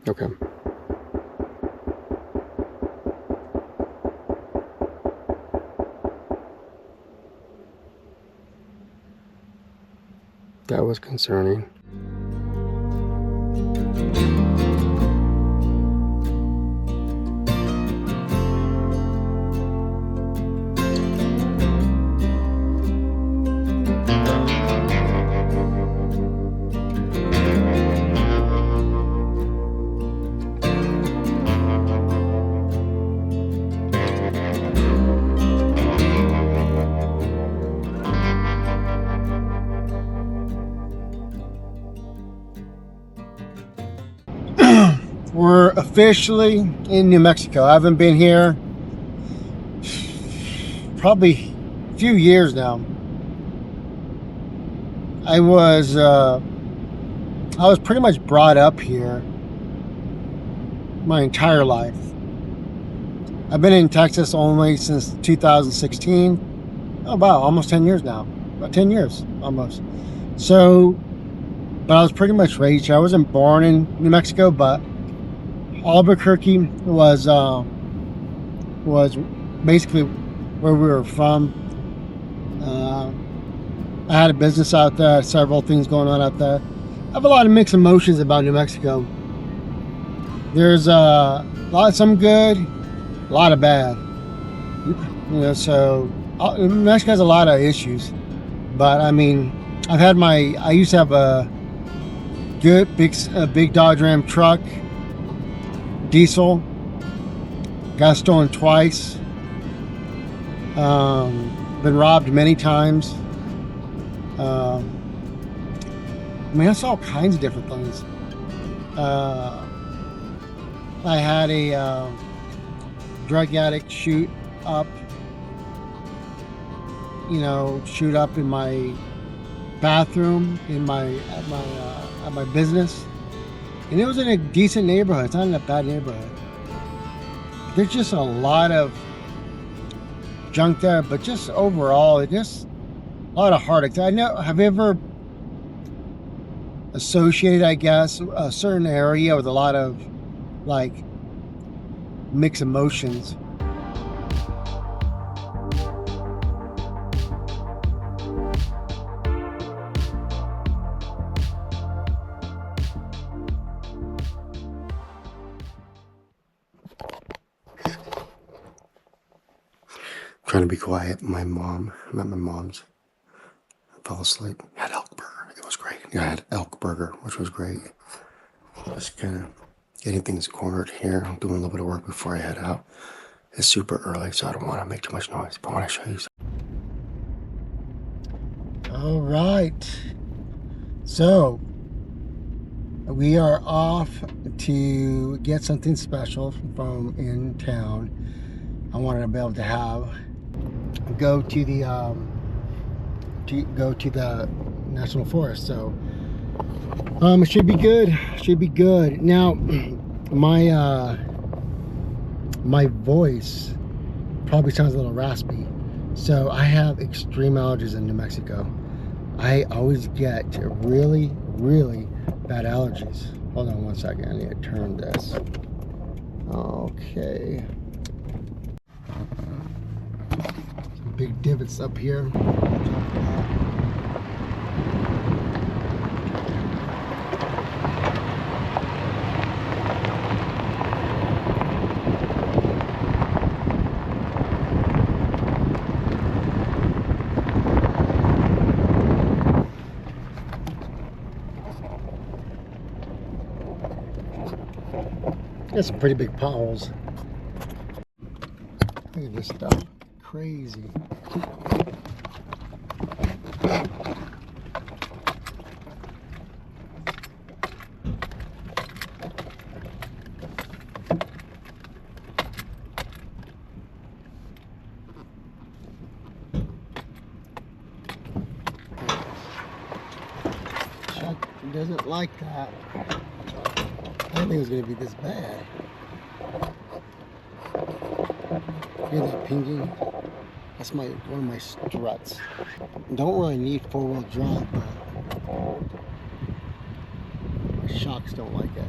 Okay. That was concerning. We're officially in New Mexico. I haven't been here probably a few years now. I was pretty much brought up here my entire life. I've been in Texas only since 2016. Oh wow, almost 10 years now. About 10 years almost. So, but I was pretty much raised here. I wasn't born in New Mexico, but Albuquerque was basically where we were from. I had a business out there, several things going on out there. I have a lot of mixed emotions about New Mexico. There's a lot, some good, a lot of bad. You know, so New Mexico has a lot of issues. But I mean, I used to have a good big Dodge Ram truck. Diesel, got stolen twice, been robbed many times. I mean, I saw all kinds of different things. I had a drug addict shoot up in my bathroom at my business. And it was in a decent neighborhood. It's not in a bad neighborhood. There's just a lot of junk there, but just overall, it's just a lot of heartache. I know. Have you ever associated, I guess, a certain area with a lot of like mixed emotions? Trying to be quiet. My mom's fell asleep. Had elk burger. It was great. I had elk burger, which was great. Just kind of getting things cornered here. I'm doing a little bit of work before I head out. It's super early, so I don't want to make too much noise, but I want to show you something. All right. So we are off to get something special from in town. I wanted to be able to go to the national forest. So it should be good. Should be good. Now my voice probably sounds a little raspy. So I have extreme allergies in New Mexico. I always get really, really bad allergies. Hold on one second. I need to turn this. Okay. Some big divots up here. Got some pretty big potholes. Look at this stuff. Crazy. Chuck doesn't like that. I didn't think it was going to be this bad. Hear that pinging? That's one of my struts. Don't really need four-wheel drive, but my shocks don't like it.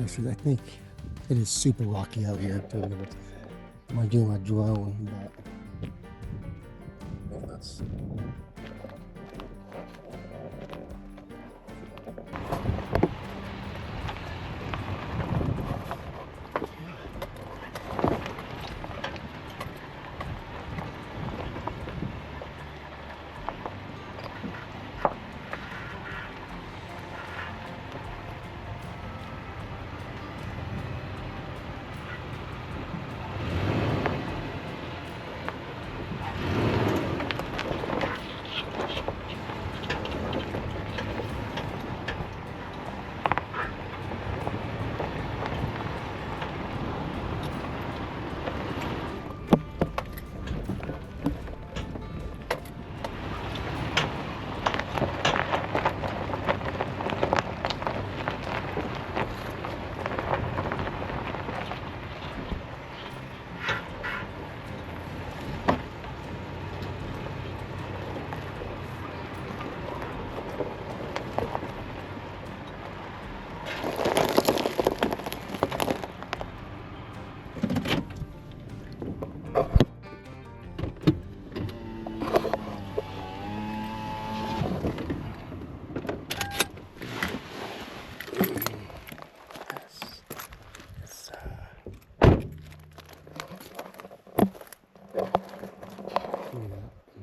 Actually, I think it is super rocky out here too. I'm doing my drone, but that's.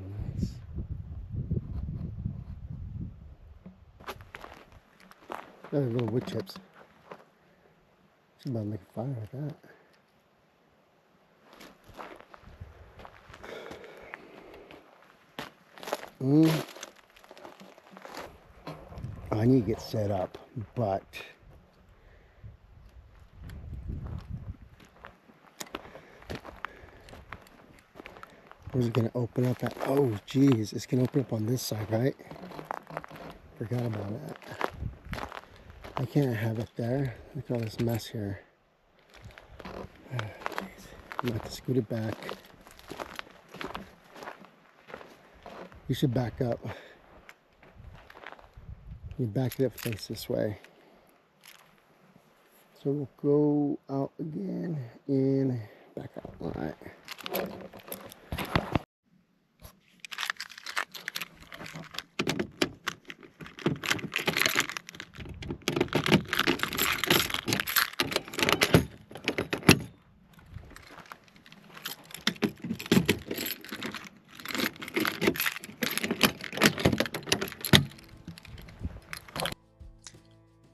Nice. Those are little wood chips. Should about make a fire like that. I need to get set up, but where's it gonna open up at? Oh geez, it's gonna open up on this side, right? Forgot about that. I can't have it there. Look at all this mess here. I'm gonna have to scoot it back. You should back up. You back it up, face this way. So we'll go out again and back out. All right.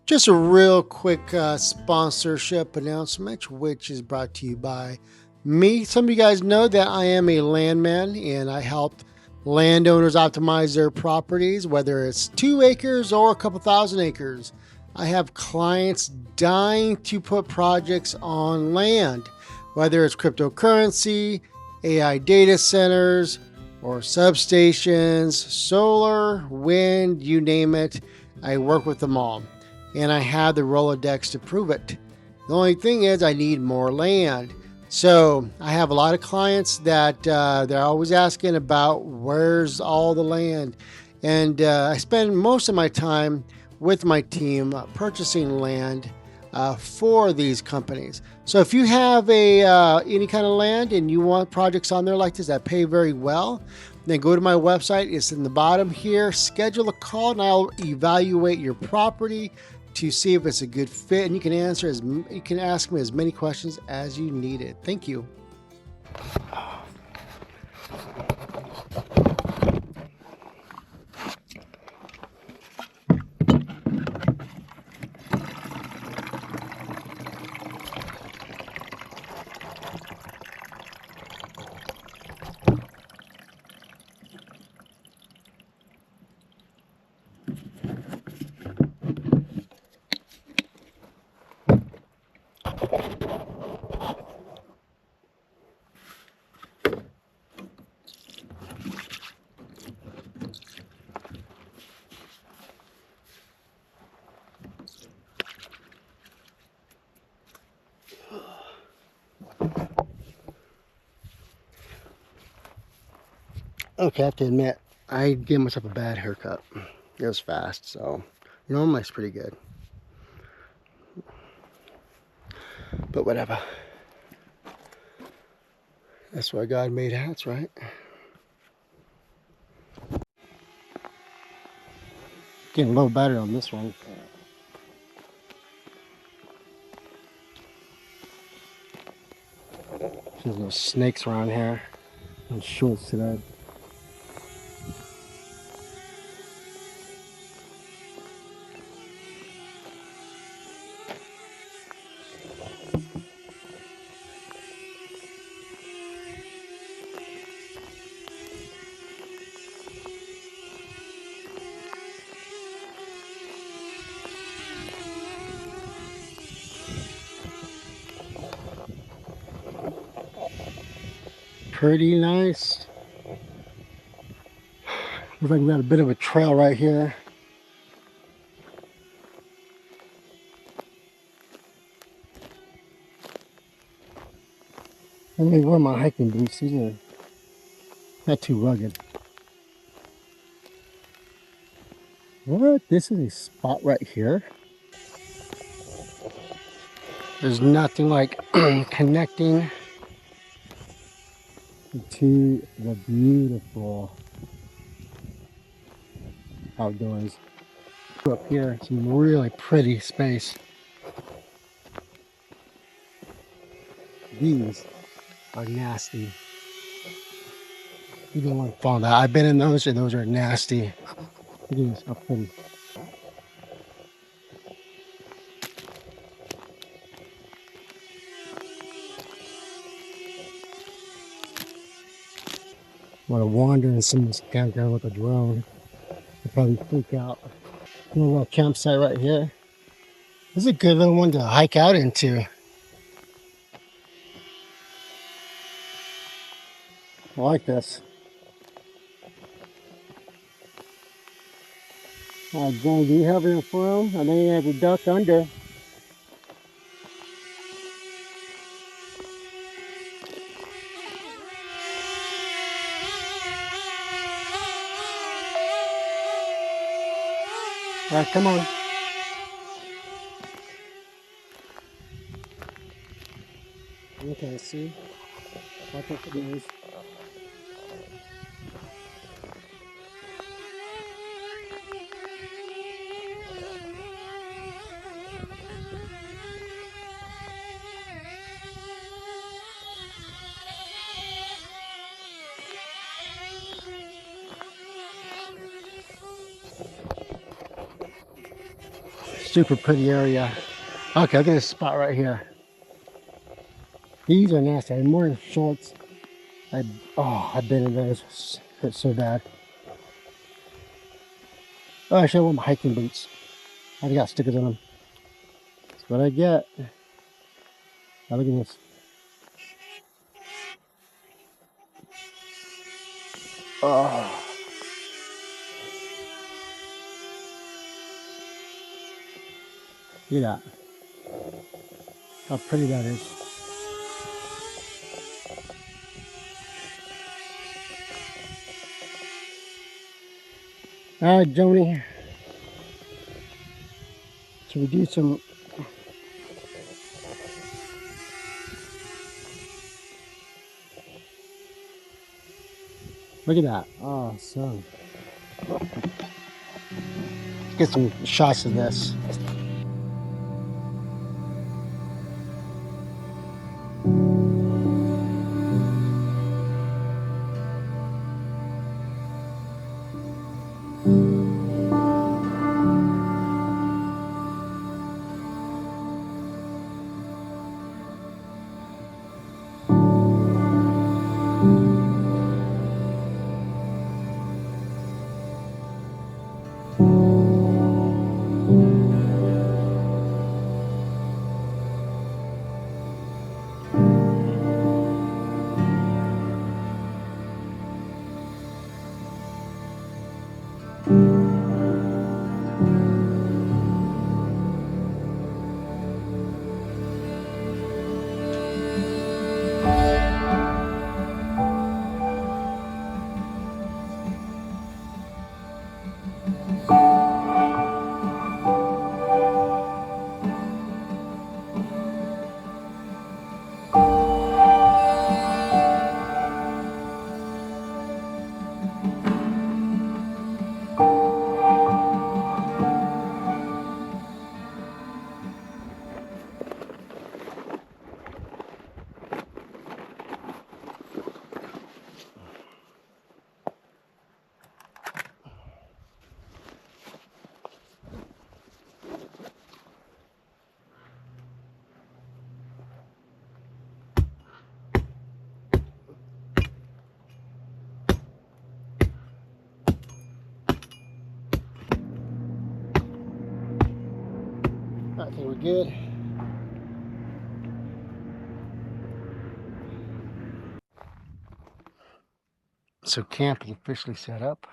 Just a real quick sponsorship announcement, which is brought to you by me. Some of you guys know that I am a landman and I help landowners optimize their properties, whether it's 2 acres or a couple thousand acres. I have clients dying to put projects on land, whether it's cryptocurrency, AI data centers, or substations, solar, wind, you name it. I work with them all. And I have the Rolodex to prove it. The only thing is I need more land. So I have a lot of clients that they're always asking about where's all the land. And I spend most of my time with my team purchasing land for these companies. So if you have any kind of land and you want projects on there like this that pay very well, then go to my website. It's in the bottom here. Schedule a call and I'll evaluate your property to see if it's a good fit, and you can ask me as many questions as you need it. Thank you. Okay, I have to admit, I gave myself a bad haircut. It was fast, so normally it's pretty good. But whatever. That's why God made hats, right? Getting a little better on this one. There's little snakes around here. And shorts today. Pretty nice. Looks like we got a bit of a trail right here. Let me wear my hiking boots. These are not too rugged. What? This is a spot right here. There's nothing like connecting to the beautiful outdoors. Up here, some really pretty space. These are nasty. You don't want to fall in that. I've been in those, and those are nasty. Look at these, how pretty. Want to wander in some of this campground with a drone. I'll probably freak out. A little campsite right here. This is a good little one to hike out into. I like this. John, do you have any room? I know you have a duck under. All right, come on. Okay, see? Watch out for these. Super pretty area. Okay, look at this spot right here. These are nasty. I'm wearing shorts. I've been in those. It's so bad. Oh, I should wear my hiking boots. I've got stickers on them. That's what I get. Now look at this. Oh. Look at that. How pretty that is. All right, Joni. Should we do some? Look at that. Awesome. Let's get some shots of this. Okay, we're good. So camp is officially set up.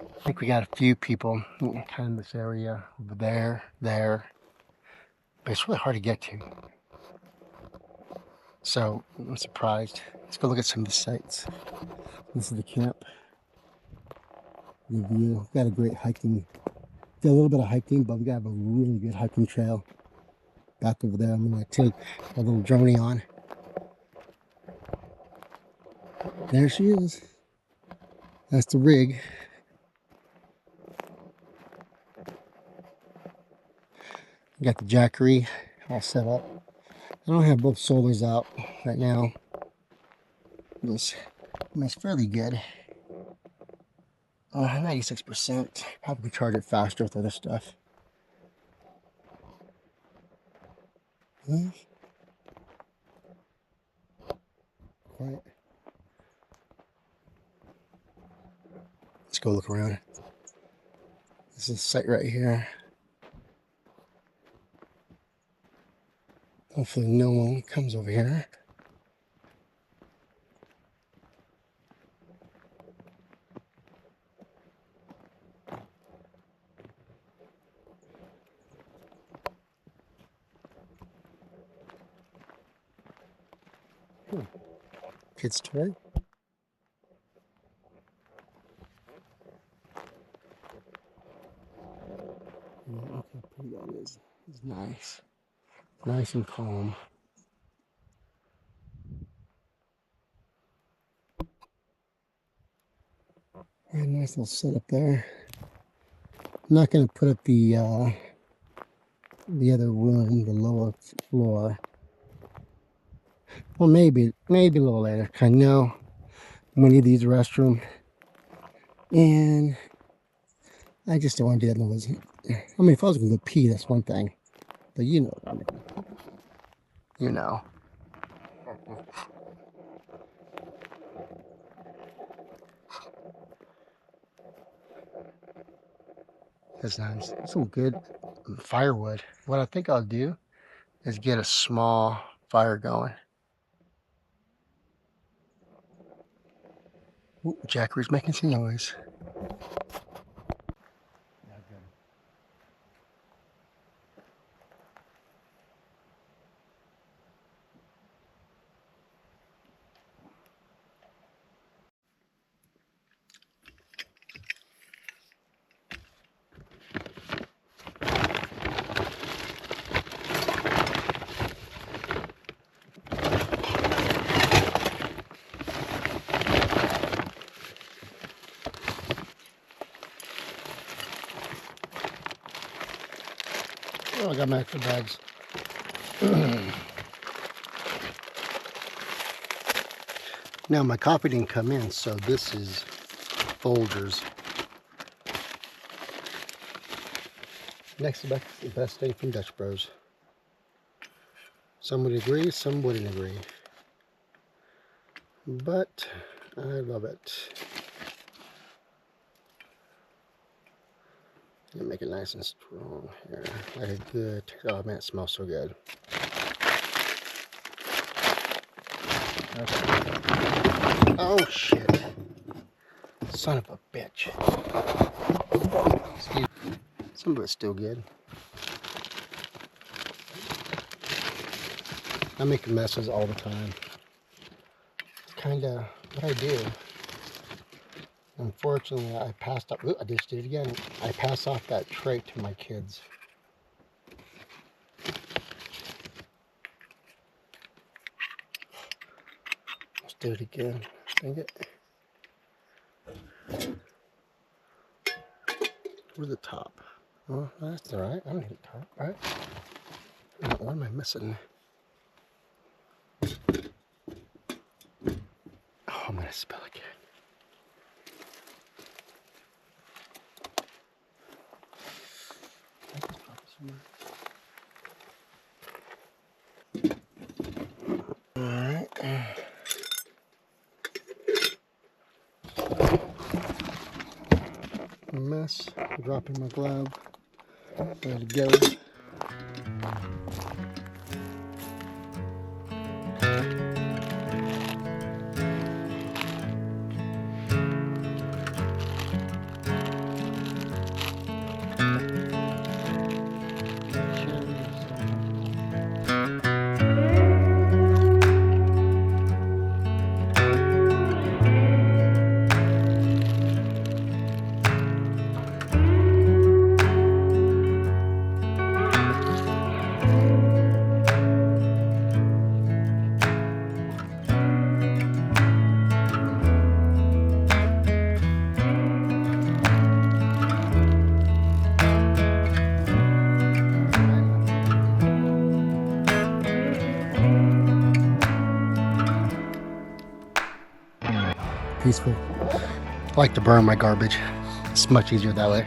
I think we got a few people kind of in this area over there, but it's really hard to get to. So I'm surprised. Let's go look at some of the sites. This is the camp. The view. Got a great hiking. Got a little bit of hiking, but we got a really good hiking trail back over there. I'm gonna take a little journey on. There she is. That's the rig. Got the jackery all set up. I don't have both solars out right now. It's fairly good. 96%. Probably charge it faster with other stuff. Quiet. Let's go look around. This is a site right here. Hopefully no one comes over here. Kids toy. Look how pretty that is. It's nice. Nice and calm. Yeah, nice little setup there. I'm not going to put up the other room, the lower floor. Well, maybe a little later. I know I'm going to need these restroom. And I just don't want to do that. I mean, if I was going to go pee, that's one thing. But you know what I mean. You know. That's nice. Some good firewood. What I think I'll do is get a small fire going. Ooh, Jackery's making some noise. Oh, I got my extra bags. Now my coffee didn't come in, so this is Folgers. Next to the best thing from Dutch Bros. Some would agree, some wouldn't agree. But I love it. Make it nice and strong here. Like a good. Oh man, it smells so good. Okay. Oh shit! Son of a bitch. Excuse me. Some of it's still good. I make messes all the time. It's kind of what I do. Unfortunately, I passed up. Ooh, I just did it again. I pass off that trait to my kids. Let's do it again. Dang it. Where's the top? Oh, that's all right. I don't need the top, right? What am I missing? Oh, I'm gonna spill again. Alright. Mess. Dropping my glove. Ready to go. peaceful. I like to burn my garbage. It's much easier that way.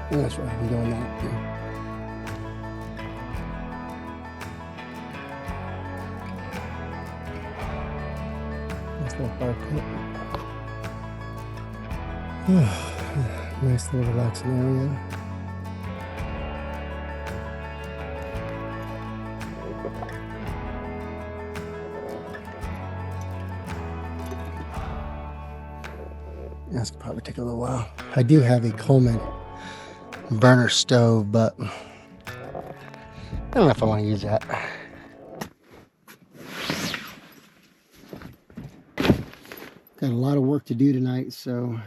That's right, I'm doing that. Nice little fire pit. Nice little relaxing area. This could probably take a little while. I do have a Coleman burner stove, but I don't know if I want to use that. Got a lot of work to do tonight, so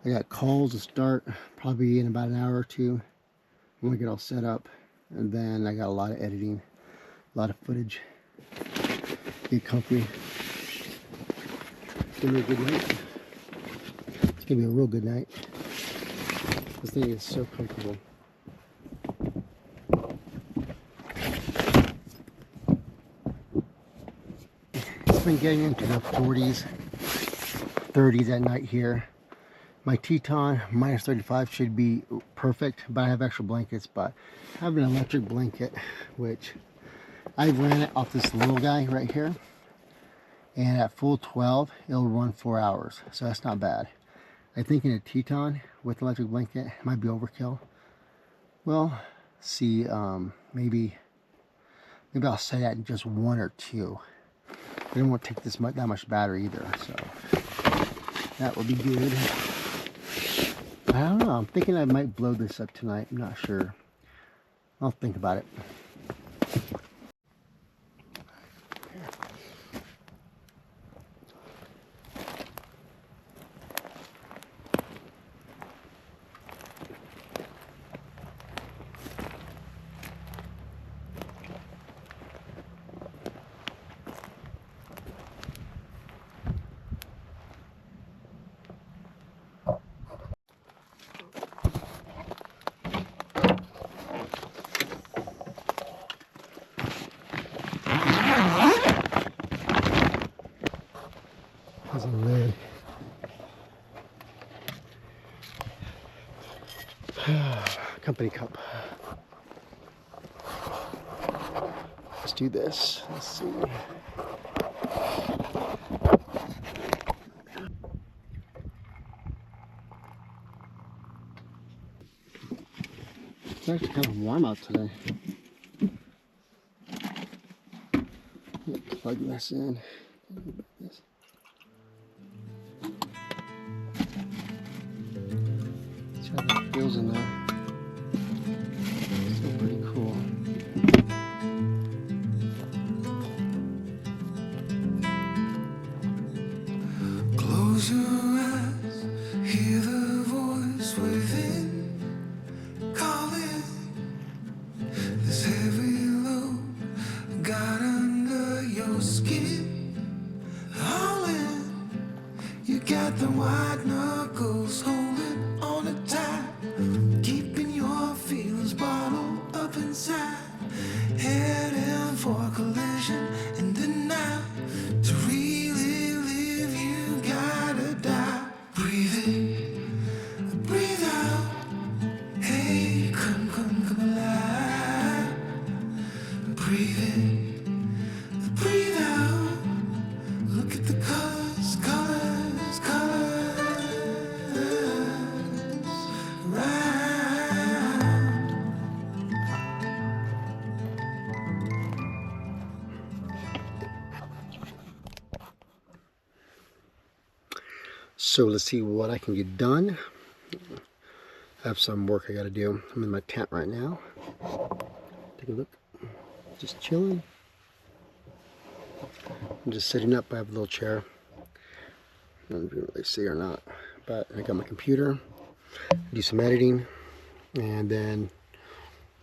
I got calls to start probably in about an hour or two. I'm gonna get all set up, and then I got a lot of editing, a lot of footage. Good company. It's gonna be a good night. It's gonna be a real good night. This thing is so comfortable. It's been getting into the 40s, 30s at night here. My Teton minus 35 should be perfect, but I have extra blankets. But I have an electric blanket, which I ran it off this little guy right here. And at full 12, it'll run 4 hours. So that's not bad. I think in a Teton with electric blanket might be overkill. Well, see, maybe I'll set that in just 1 or 2. It won't take that much battery either, so that will be good. I don't know. I'm thinking I might blow this up tonight. I'm not sure. I'll think about it. There's a lid. Company cup. Let's do this. Let's see. It's actually kind of warm out today. Plug this in. See how that feels in there. Still pretty cool. Close your eyes, hear the voice within calling. This heavy load got under your skin. All in, you got the white knuckles holding on it tight, keeping your feelings bottled up inside. Heading for a collision in the night. To really live, you gotta die. Breathe in, breathe out. Hey, come alive. Breathe in, breathe out. Look at the colors, colors, colors. Right. So let's see what I can get done. I have some work I gotta do. I'm in my tent right now. Take a look. Just chilling. I'm just sitting up. I have a little chair. I don't know if you can really see or not. But I got my computer. Do some editing. And then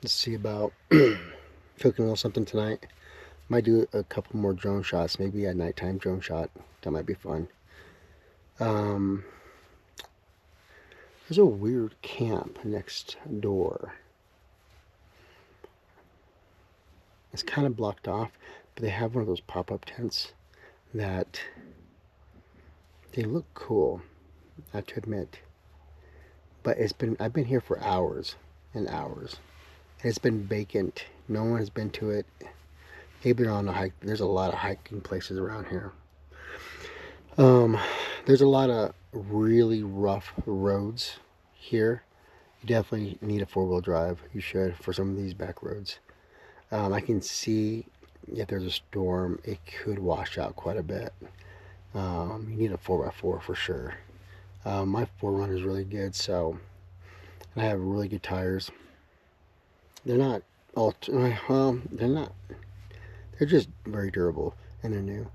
let's see about cooking a little something tonight. Might do a couple more drone shots. Maybe a nighttime drone shot. That might be fun. There's a weird camp next door. It's kind of blocked off, but they have one of those pop-up tents that they look cool, I have to admit. But I've been here for hours and hours. And it's been vacant. No one has been to it. Maybe they're on a hike. There's a lot of hiking places around here. There's a lot of really rough roads here. You definitely need a four-wheel drive. You should for some of these back roads. I can see if there's a storm, it could wash out quite a bit. You need a 4x4 for sure. My 4Runner is really good, so I have really good tires. They're not well, they're not. They're just very durable and they're new.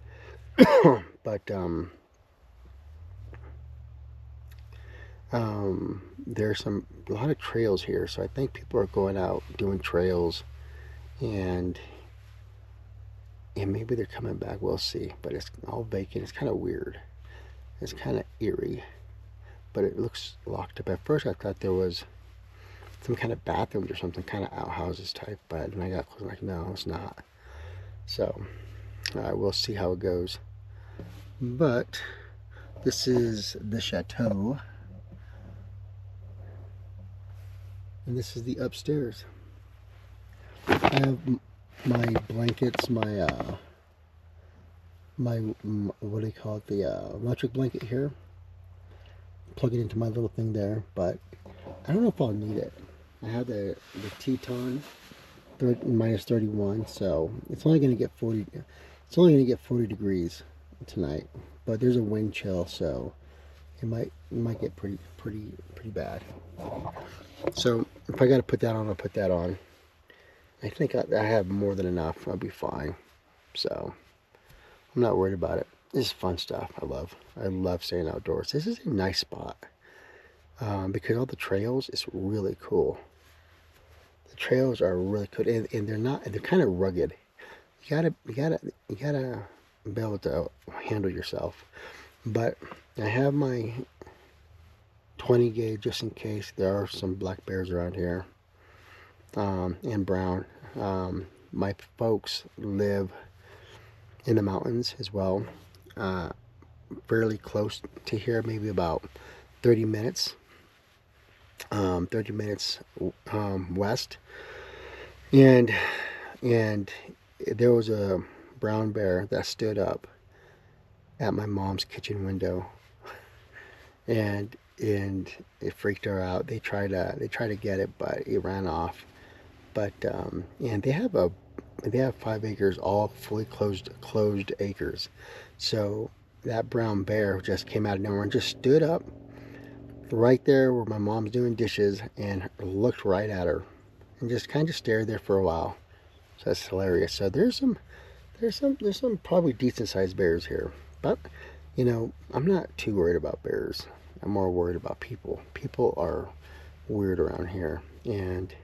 But there's a lot of trails here, so I think people are going out doing trails, and maybe they're coming back. We'll see. But it's all vacant. It's kind of weird. It's kind of eerie, but it looks locked up. At first, I thought there was some kind of bathrooms or something, kind of outhouses type, but when I got close, I'm like, no, it's not. So, we'll see how it goes. But this is the chateau, and this is the upstairs. I have my blankets, my what do you call it, the electric blanket here. Plug it into my little thing there, but I don't know if I'll need it. I have the Teton minus 31, so it's only going to get 40. It's only going to get 40 degrees tonight, but there's a wind chill, so it might get pretty bad. So if I got to put that on, I'll put that on. I think I have more than enough. I'll be fine. So I'm not worried about it. This is fun stuff. I love staying outdoors. This is a nice spot because all the trails is really cool. The trails are really good, and they're kind of rugged. You gotta be able to handle yourself. But I have my 20 gauge just in case there are some black bears around here, and brown. My folks live in the mountains as well, fairly close to here, maybe about 30 minutes. 30 minutes west, and there was a brown bear that stood up at my mom's kitchen window, and it freaked her out. They tried to get it, but it ran off. But and they have 5 acres, all fully closed acres. So that brown bear just came out of nowhere and just stood up right there where my mom's doing dishes and looked right at her and just kind of stared there for a while. So that's hilarious. So there's some probably decent sized bears here, but I'm not too worried about bears. I'm more worried about people. People are weird around here, and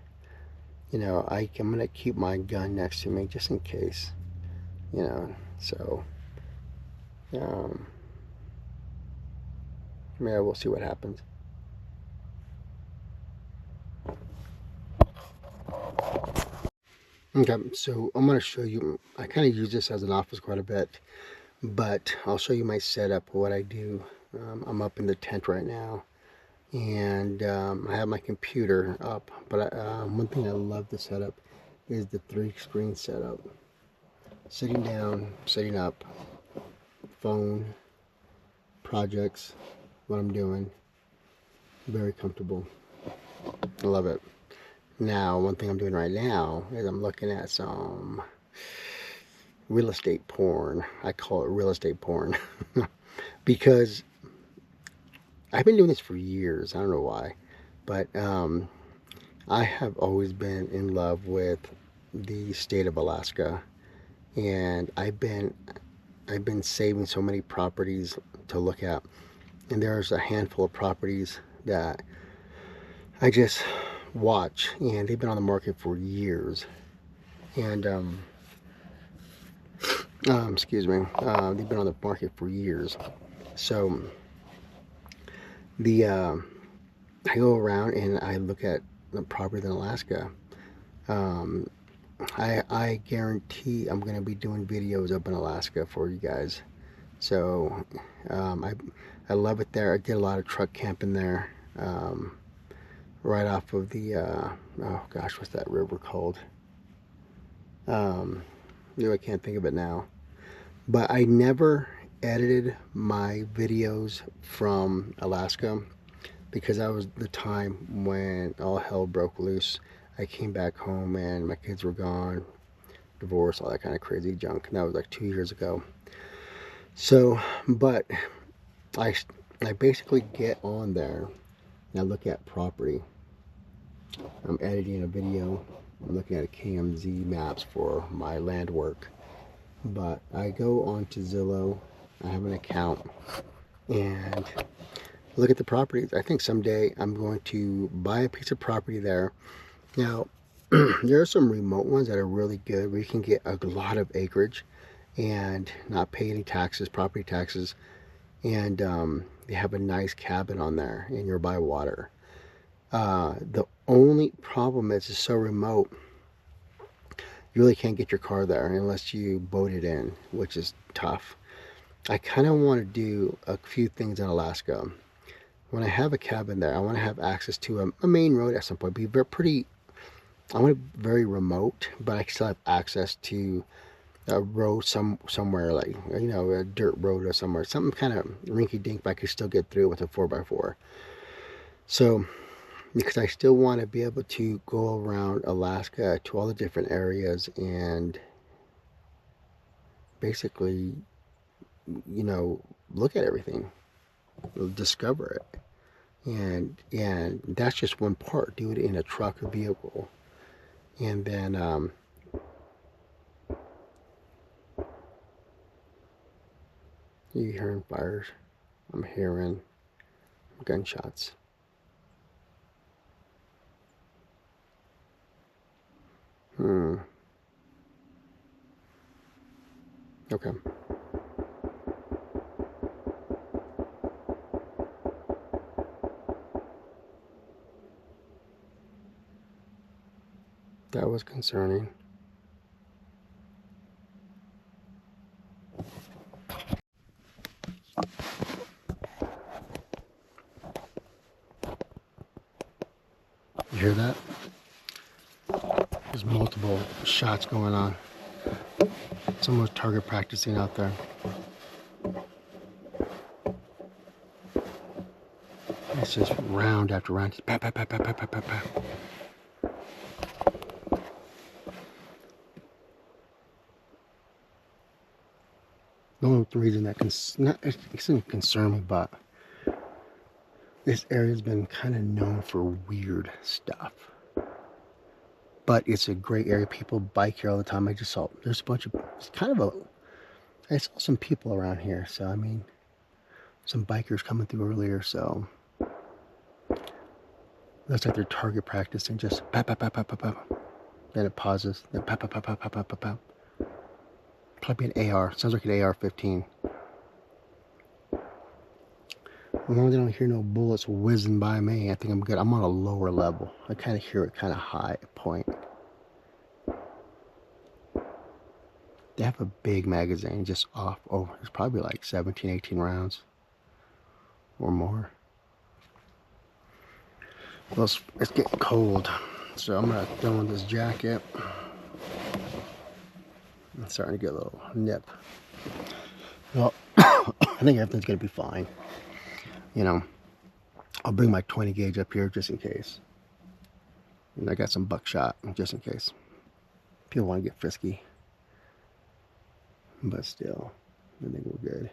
I'm gonna keep my gun next to me just in case. So we'll see what happens. Okay, so I'm going to show you, I kind of use this as an office quite a bit, but I'll show you my setup, what I do. I'm up in the tent right now, and I have my computer up, but one thing I love the setup is the 3-screen setup. Sitting down, sitting up, phone, projects, what I'm doing, very comfortable. I love it. Now, one thing I'm doing right now is I'm looking at some real estate porn. I call it real estate porn because I've been doing this for years. I don't know why, but I have always been in love with the state of Alaska, and I've been saving so many properties to look at, and there's a handful of properties that I just watch, and they've been on the market for years, and excuse me, they've been on the market for years. So I go around and I look at the property in Alaska, I guarantee I'm gonna be doing videos up in Alaska for you guys. So I love it there. I did a lot of truck camping there, right off of the oh gosh, what's that river called? No, I can't think of it now. But I never edited my videos from Alaska because that was the time when all hell broke loose. I came back home and my kids were gone, divorce, all that kind of crazy junk. And that was like 2 years ago. So, but I, I basically get on there and I look at property. I'm editing a video. I'm looking at a KMZ maps for my land work. But I go on to Zillow. I have an account and look at the properties. I think someday I'm going to buy a piece of property there. Now, there are some remote ones that are really good where you can get a lot of acreage and not pay any taxes, property taxes, and they have a nice cabin on there and you're by water. The only problem is it's so remote, you really can't get your car there unless you boat it in, which is tough. I kind of want to do a few things in Alaska. When I have a cabin there, I want to have access to a main road at some point. Be very I want it very remote, but I still have access to a road somewhere, like, you know, a dirt road or somewhere, something kind of rinky dink, but I could still get through with a 4x4. So, because I still want to be able to go around Alaska to all the different areas and basically, you know, look at everything, discover it. And that's just one part. Do it in a truck or vehicle. And then you hearing fires. I'm hearing gunshots. Okay. That was concerning. You hear that? There's multiple shots going on. Someone's target practicing out there. It's just round after round. Just pap, pap, pap, pap, pap, pap, pap, pap. The only reason that it doesn't concern me, but this area's been kind of known for weird stuff. But it's a great area. People bike here all the time. I just saw there's a bunch of, it's kind of I saw some people around here. So, I mean, some bikers coming through earlier. So, looks like they're target practicing. Just pap, pap, pap, pap, pap, pap. Then it pauses. Then pap, pap, pap, pap, pap, pap, pap, pap. Probably an AR. Sounds like an AR-15. As long as I don't hear no bullets whizzing by me, I think I'm good. I'm on a lower level. I kind of hear it kind of high point. They have a big magazine just off over. It's probably like 17, 18 rounds or more. Well, it's getting cold, so I'm gonna throw on this jacket. It's starting to get a little nip. Well, I think everything's gonna be fine. You know, I'll bring my 20 gauge up here just in case. And I got some buckshot just in case. People want to get frisky. But still, I think we're good.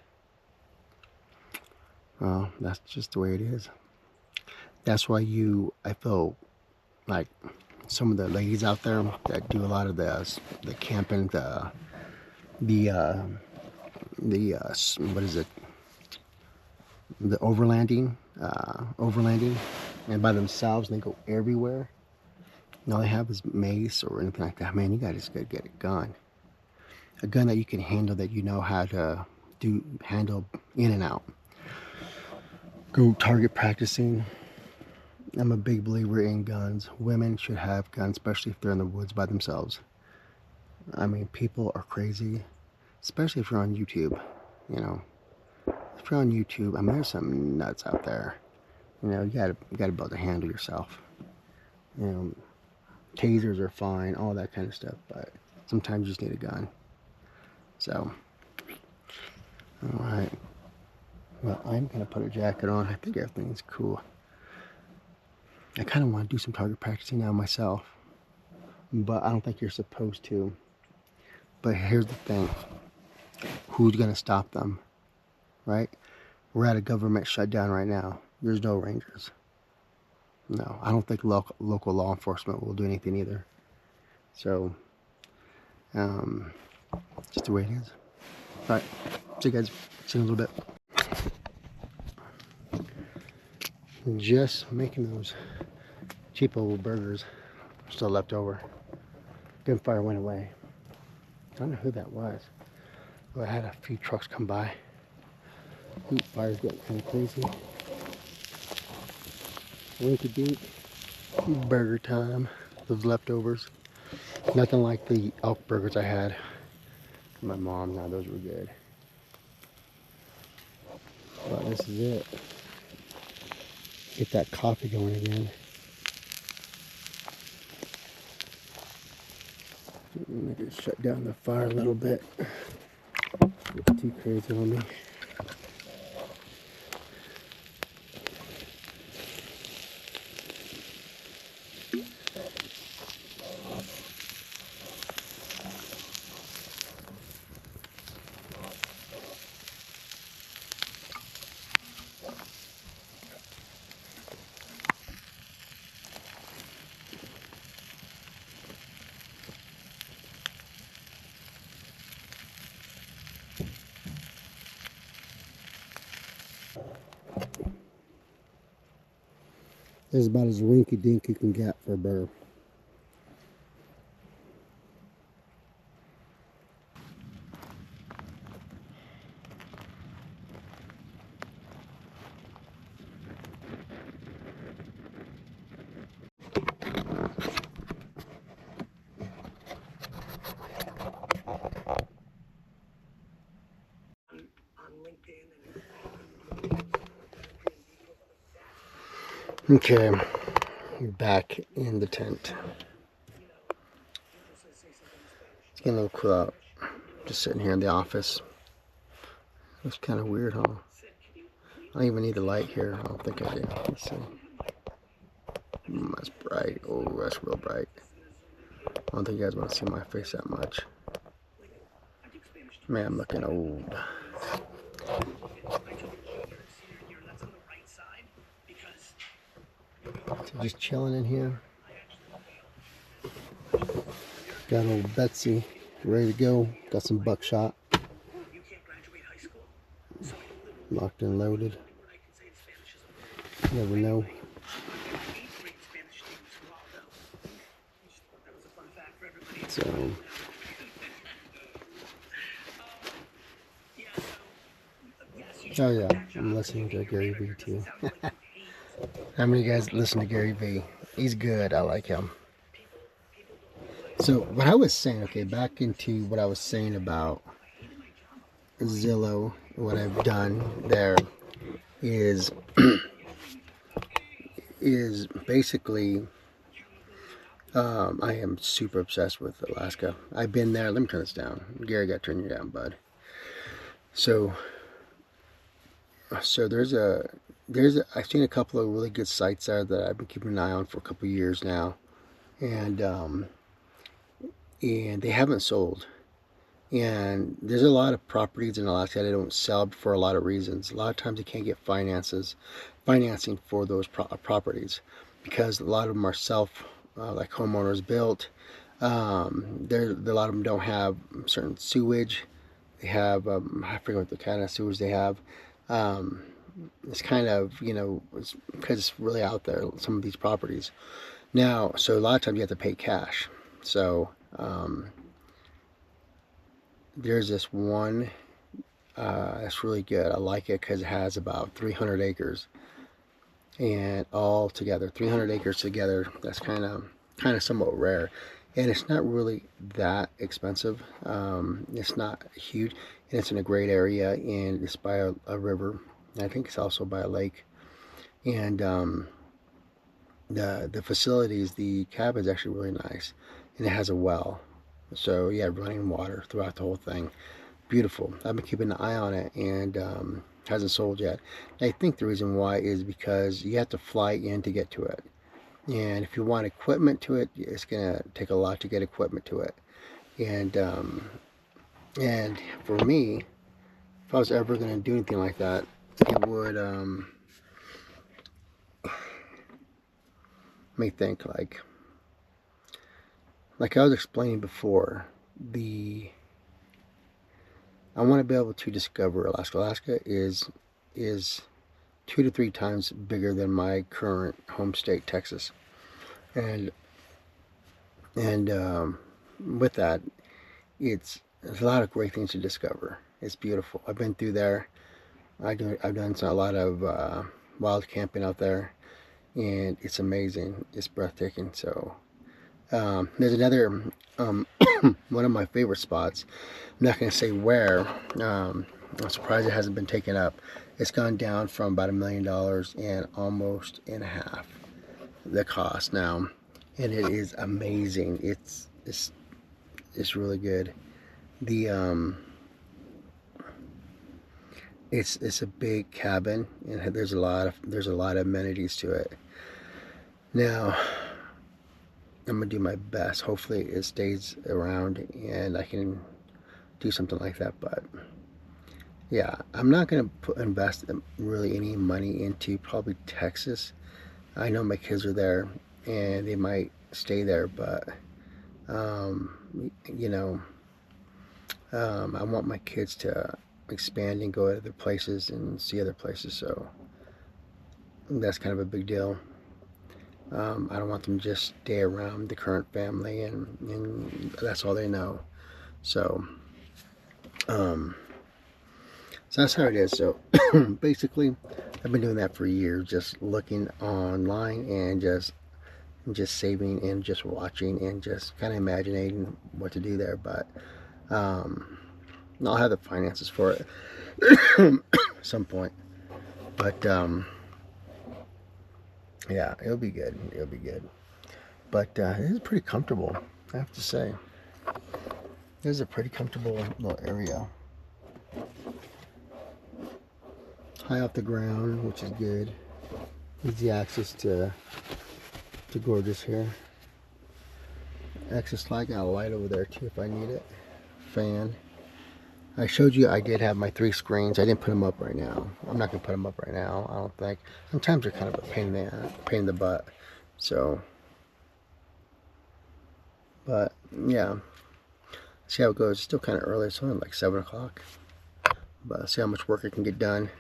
Well, that's just the way it is. That's why I feel like some of the ladies out there that do a lot of the camping, what is it? The overlanding, and by themselves, and they go everywhere. And all they have is mace or anything like that. Man, you just gotta get a gun that you can handle, that you know how to handle in and out. Go target practicing. I'm a big believer in guns. Women should have guns, especially if they're in the woods by themselves. I mean, people are crazy, especially if you're on YouTube. You know, if you're on YouTube, I mean, there's some nuts out there. You know, you gotta be able to handle yourself. You know, tasers are fine, all that kind of stuff, but sometimes you just need a gun. So, all right. Well, I'm gonna put a jacket on. I think everything's cool. I kind of want to do some target practicing now myself, but I don't think you're supposed to. But here's the thing: who's gonna stop them, right? We're at a government shutdown right now. There's no rangers. No, I don't think local law enforcement will do anything either. So, just the way it is. All right, see you guys. See you in a little bit. Just making those cheapo burgers. Still left over. Gunfire went away. I don't know who that was. Well, I had a few trucks come by. Ooh, fire's getting kind of crazy. Winky dink. Burger time. Those leftovers. Nothing like the elk burgers I had from my mom. Now those were good. But this is it. Get that coffee going again. Maybe shut down the fire a little bit. It's too crazy on me. This is about as rinky dink you can get for a burger. Okay, back in the tent. It's getting a little cool out. Just sitting here in the office. Looks kind of weird, huh? I don't even need the light here. I don't think I do. Let's see. That's bright. Oh, that's real bright. I don't think you guys want to see my face that much. Man, I'm looking old. So just chilling in here. Got old Betsy ready to go. Got some buckshot. Locked and loaded. Never know. So oh yeah, I'm listening to Gary Vee too. How many of you guys listen to Gary Vee? He's good. I like him. So what I was saying, okay, back into what I was saying about Zillow, what I've done there is basically I am super obsessed with Alaska. I've been there. Let me turn this down. Gary, got to turn you down, bud. So I've seen a couple of really good sites there that I've been keeping an eye on for a couple of years now, and they haven't sold. And there's a lot of properties in Alaska that don't sell for a lot of reasons. A lot of times they can't get financing for those properties because a lot of them are like homeowners built. A lot of them don't have certain sewage. They have I forget what the kind of sewage they have. It's kind of, it's because it's really out there, some of these properties. Now, so a lot of times you have to pay cash. So there's this one that's really good. I like it because it has about 300 acres. And all together, 300 acres together, that's kind of somewhat rare. and it's not really that expensive. It's not huge, and it's in a great area, and it's by a river. And I think it's also by a lake, and the facilities, the cabin is actually really nice, and it has a well, so you have running water throughout the whole thing. Beautiful. I've been keeping an eye on it, and hasn't sold yet. I think the reason why is because you have to fly in to get to it, and if you want equipment to it, it's gonna take a lot to get equipment to it. And for me, if I was ever gonna do anything like that, it would me think like I was explaining before, I want to be able to discover Alaska. Alaska is 2 to 3 times bigger than my current home state, Texas, and with that, there's a lot of great things to discover. It's beautiful. I've been through there. I've done a lot of wild camping out there, and it's amazing. It's breathtaking. So there's another one of my favorite spots. I'm not going to say where. I'm surprised it hasn't been taken up. It's gone down from about $1 million and almost in half the cost now, and it is amazing. It's really good. The it's a big cabin, and there's a lot of amenities to it. Now I'm gonna do my best. Hopefully it stays around and I can do something like that. But yeah, I'm not gonna invest really any money into probably Texas. I know my kids are there and they might stay there, but you know, I want my kids to expand and go to other places and see other places. So that's kind of a big deal. I don't want them to just stay around the current family and that's all they know. So, so that's how it is. So basically, I've been doing that for years, just looking online and just saving and just watching and just kind of imagining what to do there. But I'll have the finances for it at some point. But yeah, it'll be good. It'll be good. But it is pretty comfortable, I have to say. This is a pretty comfortable little area. High off the ground, which is good. Easy access to gorgeous here. Access light, got a light over there too if I need it. Fan. I showed you I did have my 3 screens. I didn't put them up right now. I'm not gonna put them up right now, I don't think. Sometimes they're kind of a pain in the butt. So, but yeah, see how it goes. It's still kind of early. It's only like 7 o'clock. But see how much work I can get done.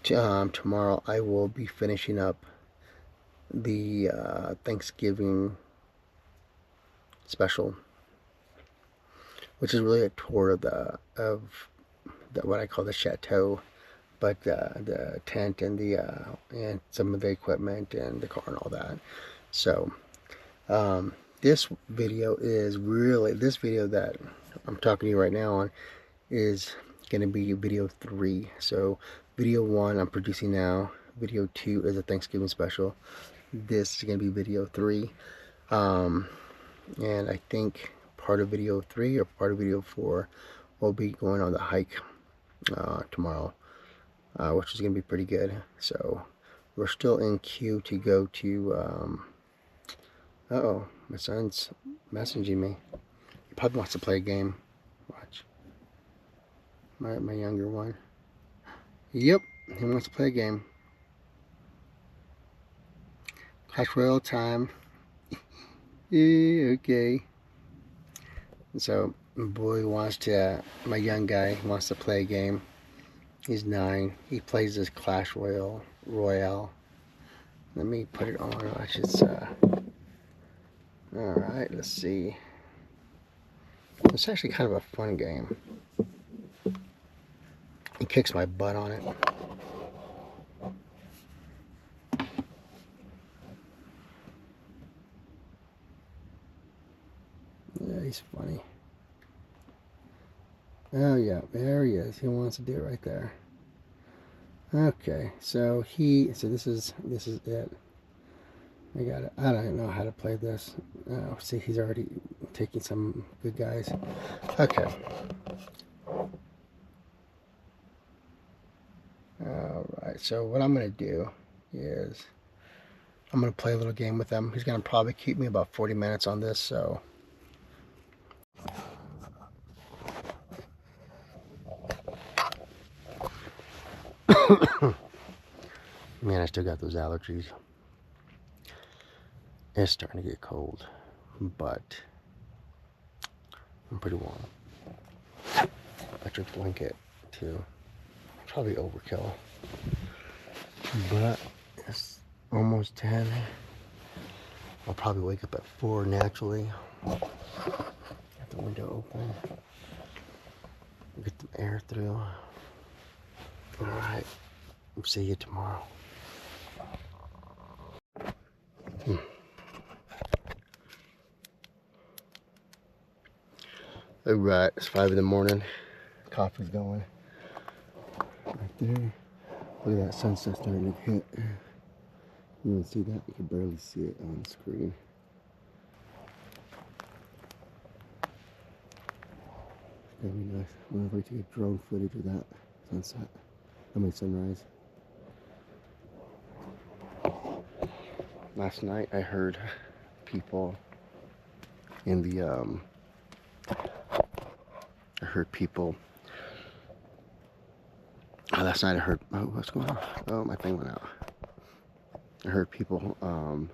Tomorrow I will be finishing up the Thanksgiving special, which is really a tour of what I call the chateau, but the tent and and some of the equipment and the car and all that. So this video that I'm talking to you right now on is going to be video 3. So video 1 I'm producing now. Video 2 is a Thanksgiving special. This is going to be video 3. And I think part of video 3 or part of video 4 will be going on the hike tomorrow, which is going to be pretty good. So we're still in queue to go to uh-oh, my son's messaging me. He probably wants to play a game. Watch. My younger one. Yep, he wants to play a game. Clash Royale time. Yeah, okay. So, my young guy wants to play a game. He's 9. He plays this Clash Royale. Let me put it on. Alright, let's see. It's actually kind of a fun game. He kicks my butt on it. he's funny. Oh yeah, there he is. He wants to do it right there. Okay, so this is it. I got it. I don't know how to play this. Oh, see, he's already taking some good guys. Okay. All right. So what I'm gonna do is I'm gonna play a little game with him. He's gonna probably keep me about 40 minutes on this. So. Man, I still got those allergies. It's starting to get cold, but I'm pretty warm. Electric blanket too. Probably overkill, but it's almost 10. I'll probably wake up at 4 naturally. Get the window open. Get the air through. All right. See you tomorrow. All right, it's 5 in the morning. Coffee's going. Right there. Look at that sunset starting to hit. You can see that? You can barely see it on the screen. It's gonna be nice. I wonder if I take a drone footage of that sunset. I mean sunrise. Last night I heard people in the last night I heard, oh, what's going on? Oh, my thing went out. I heard people, oh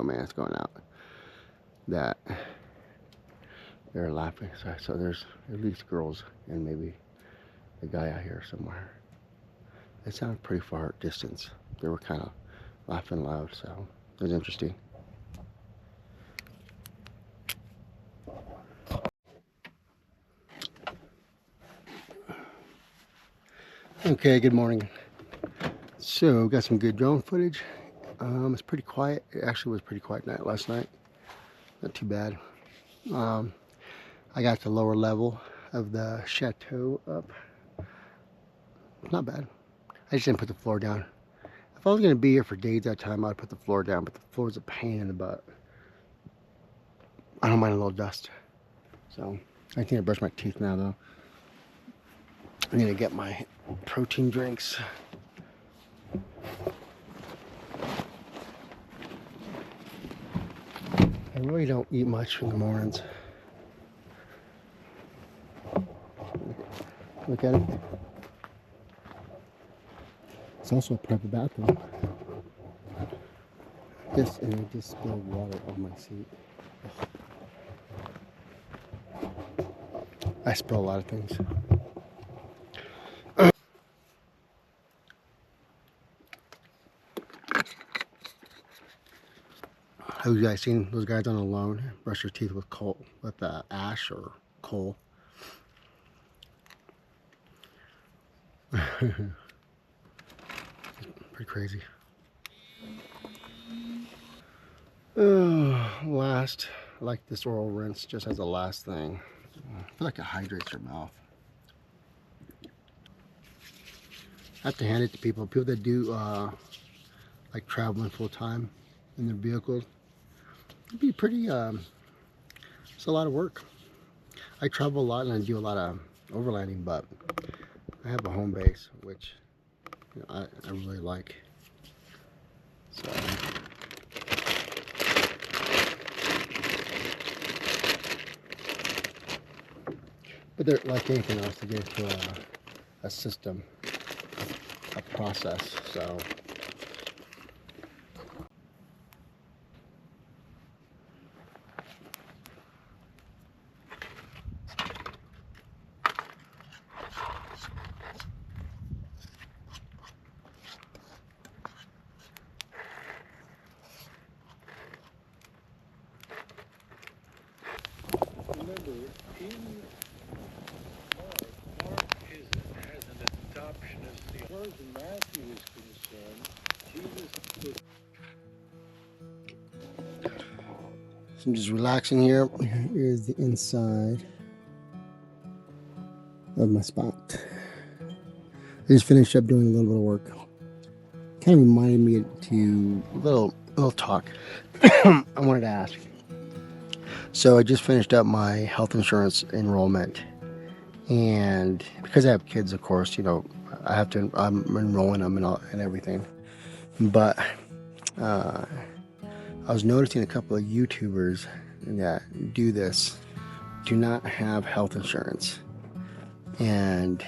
man, it's going out, that they're laughing. So there's at least girls and maybe a guy out here somewhere. It sounded pretty far distance. They were kind of laughing loud, so it was interesting. Okay, good morning. So, got some good drone footage. It's pretty quiet. It actually was a pretty quiet night last night. Not too bad. I got the lower level of the chateau up. Not bad. I just didn't put the floor down. If I was going to be here for days at a time, I'd put the floor down, but the floor is a pain in the butt. I don't mind a little dust. So, I think I brush my teeth now, though. I'm going to get my protein drinks. I really don't eat much in the mornings. Look at it. It's also a private bathroom. And I just spilled water on my seat. I spill a lot of things. Have you guys seen those guys on the lawn brush their teeth with coal, with ash or coal? Pretty crazy. Last, I like this oral rinse just as a last thing. I feel like it hydrates your mouth. I have to hand it to people that do like traveling full time in their vehicles. It'd be pretty, it's a lot of work. I travel a lot and I do a lot of overlanding, but I have a home base, which you know, I really like. So, but they're like anything else, they get to a system, a process. So. Remember, in has an adoption as far as Matthew is concerned, Jesus was... So I'm just relaxing here. Here's the inside of my spot. I just finished up doing a little bit of work. Kind of reminded me to little talk I wanted to ask. So I just finished up my health insurance enrollment, and because I have kids, of course, you know, I'm enrolling them and everything. But I was noticing a couple of YouTubers that do this do not have health insurance, and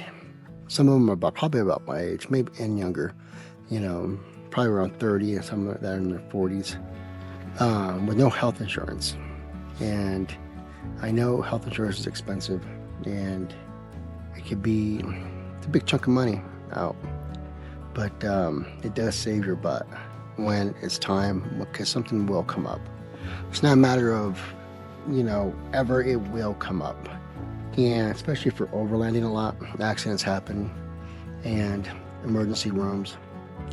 some of them are probably about my age, maybe and younger, you know, probably around 30, and some of that are in their 40s, with no health insurance. And I know health insurance is expensive, and it's a big chunk of money out, but it does save your butt when it's time, because something will come up. It's not a matter of, you know, ever, it will come up. And especially if you're overlanding a lot, accidents happen, and emergency rooms.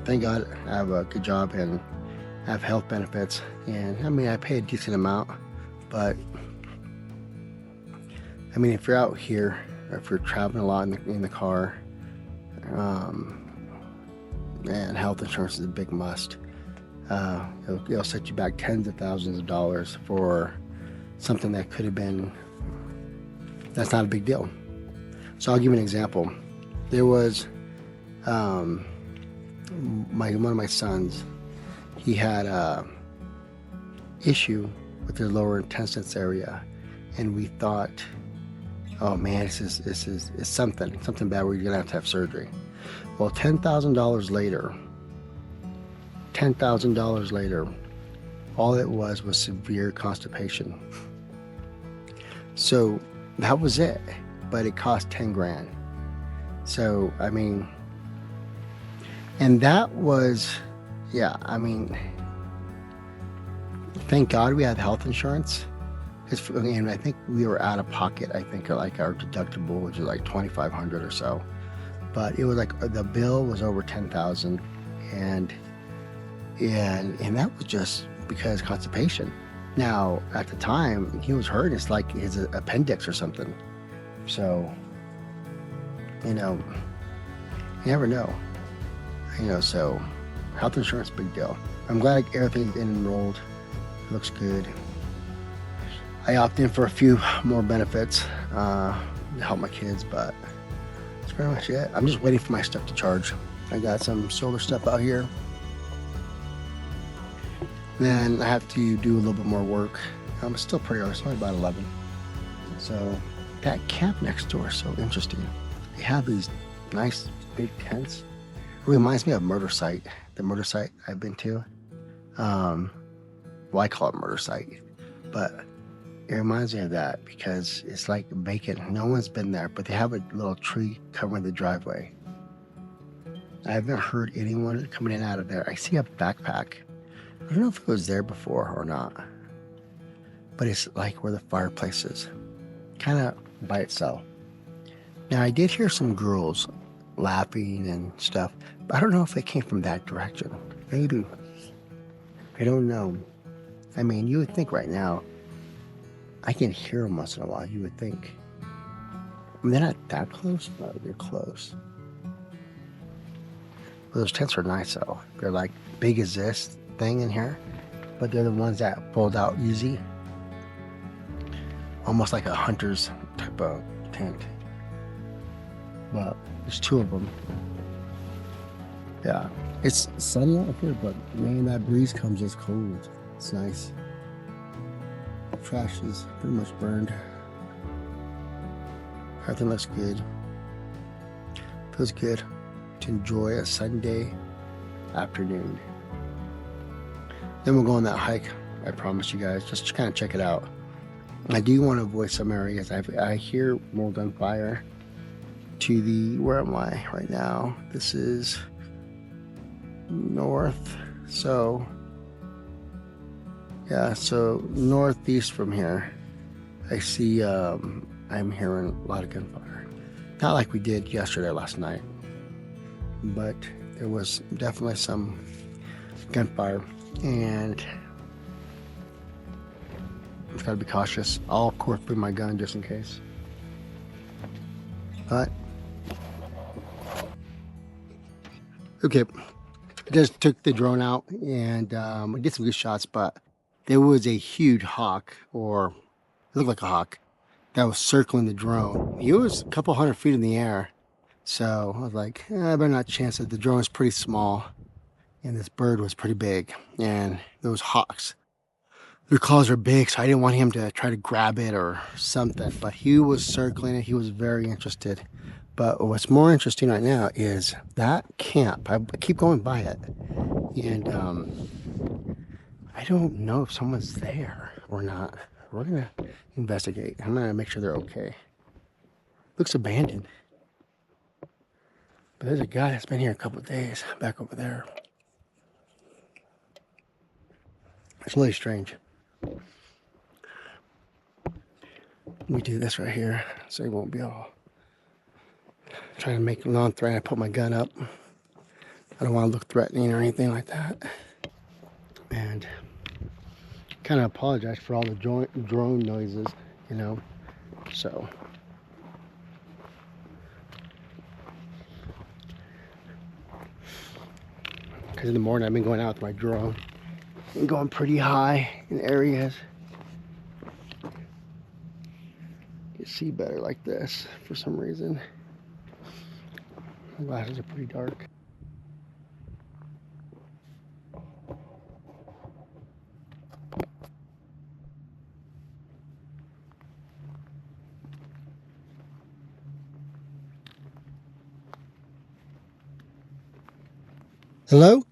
Thank God I have a good job and have health benefits, and I mean, I pay a decent amount, but I mean, if you're out here, or if you're traveling a lot in the car, and health insurance is a big must. It'll set you back tens of thousands of dollars for something that could have been, that's not a big deal. So I'll give you an example. There was one of my sons, he had a issue with their lower intestines area, and we thought, oh man, this is something bad where you're gonna have surgery. Well, $10,000 later, all it was severe constipation. So that was it, but it cost 10 grand. So, I mean, and that was, yeah, I mean, thank God we had health insurance. And I think we were out of pocket, I think, like our deductible, which is like $2,500 or so. But it was like the bill was over 10,000, and that was just because constipation. Now at the time he was hurt, it's like his appendix or something. So, you know, you never know. You know, so health insurance, big deal. I'm glad everything's been enrolled. It looks good. I opted in for a few more benefits to help my kids, but that's pretty much it. I'm just waiting for my stuff to charge. I got some solar stuff out here. Then I have to do a little bit more work. I'm still pretty early, it's only about 11. So that camp next door is so interesting. They have these nice big tents. It reminds me of murder site, the murder site I've been to. Well, I call it murder site, but it reminds me of that because it's like vacant. No one's been there, but they have a little tree covering the driveway. I haven't heard anyone coming in and out of there. I see a backpack. I don't know if it was there before or not, but it's like where the fireplace is, kind of by itself. Now, I did hear some girls laughing and stuff, but I don't know if they came from that direction. Maybe. I don't know. I mean, you would think right now, I can hear them once in a while, you would think. I mean, they're not that close, but they're close. Well, those tents are nice though. They're like big as this thing in here, but they're the ones that fold out easy. Almost like a hunter's type of tent. But there's two of them. Yeah, it's sunny out here, but man, that breeze comes just cold. It's nice. Trash is pretty much burned. Everything looks good. Feels good to enjoy a Sunday afternoon. Then we'll go on that hike. I promise you guys, just to kind of check it out. I do want to avoid some areas. I hear more gunfire to the, where am I right now? This is north. So yeah, so northeast from here, I see, I'm hearing a lot of gunfire. Not like we did yesterday, last night, but there was definitely some gunfire. And Just gotta be cautious. I'll of course bring my gun just in case. But okay, I just took the drone out and I did some good shots, but there was a huge hawk, or it looked like a hawk, that was circling the drone. He was a couple 100 feet in the air. So I was like, I better not chance it. The drone is pretty small and this bird was pretty big. And those hawks, their claws are big, so I didn't want him to try to grab it or something. But he was circling it. He was very interested. But what's more interesting right now is that camp. I keep going by it. And I don't know if someone's there or not. We're going to investigate. I'm going to make sure they're okay. Looks abandoned. But there's a guy that's been here a couple of days back over there. It's really strange. Let me do this right here so he won't be all trying to make a non-threat. I put my gun up. I don't want to look threatening or anything like that. And kind of apologize for all the drone noises, you know. So because in the morning I've been going out with my drone and going pretty high in areas. You see better like this for some reason. My glasses are pretty dark. Hello?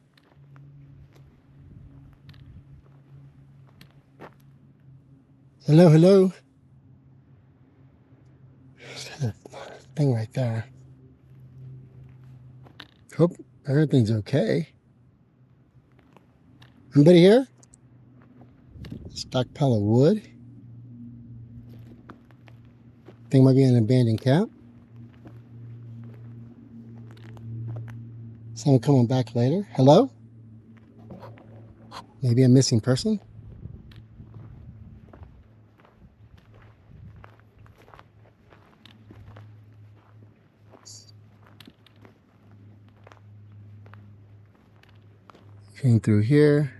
Hello, hello. There's a thing right there. Hope everything's okay. Anybody here? Stockpile of wood. Think might be an abandoned camp. Someone coming back later. Hello? Maybe a missing person? Came through here.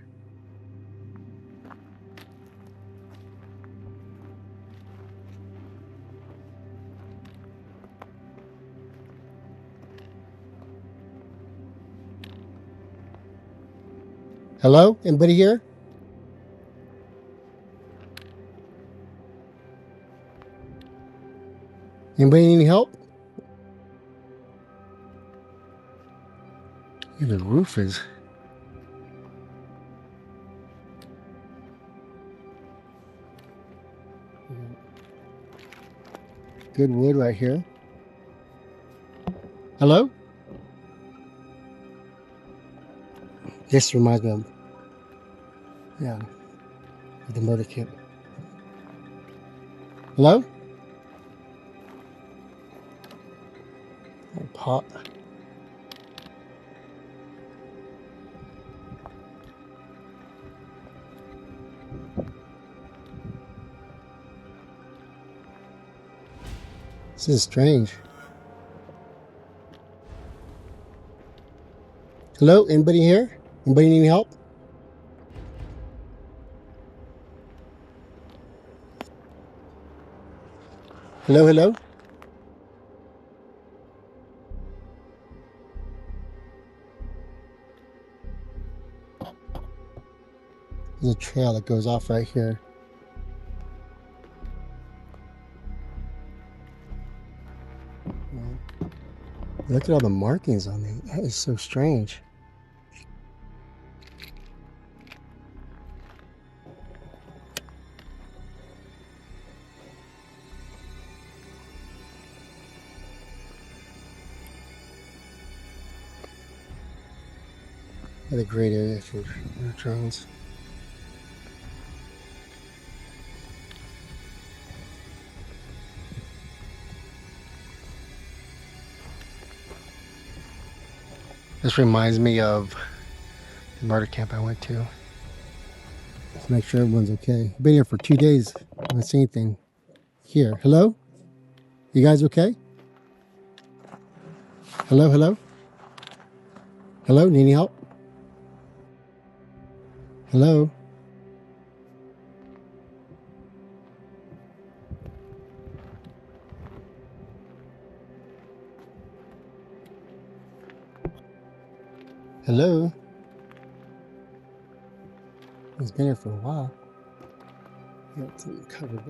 Hello? Anybody here? Anybody need any help? Yeah, the roof is... good wood right here. Hello? This reminds me of, yeah, the murder kit. Hello? Pot. This is strange. Hello? Anybody here? Anybody need any help? Hello, hello? There's a trail that goes off right here. Look at all the markings on it. That is so strange. What a great area for drones. This reminds me of the murder camp I went to. Make sure everyone's okay. I've been here for 2 days. I haven't seen anything here. Hello? You guys okay? Hello, hello? Hello? Need any help? Hello? Hello? He's been here for a while. Got something covered up.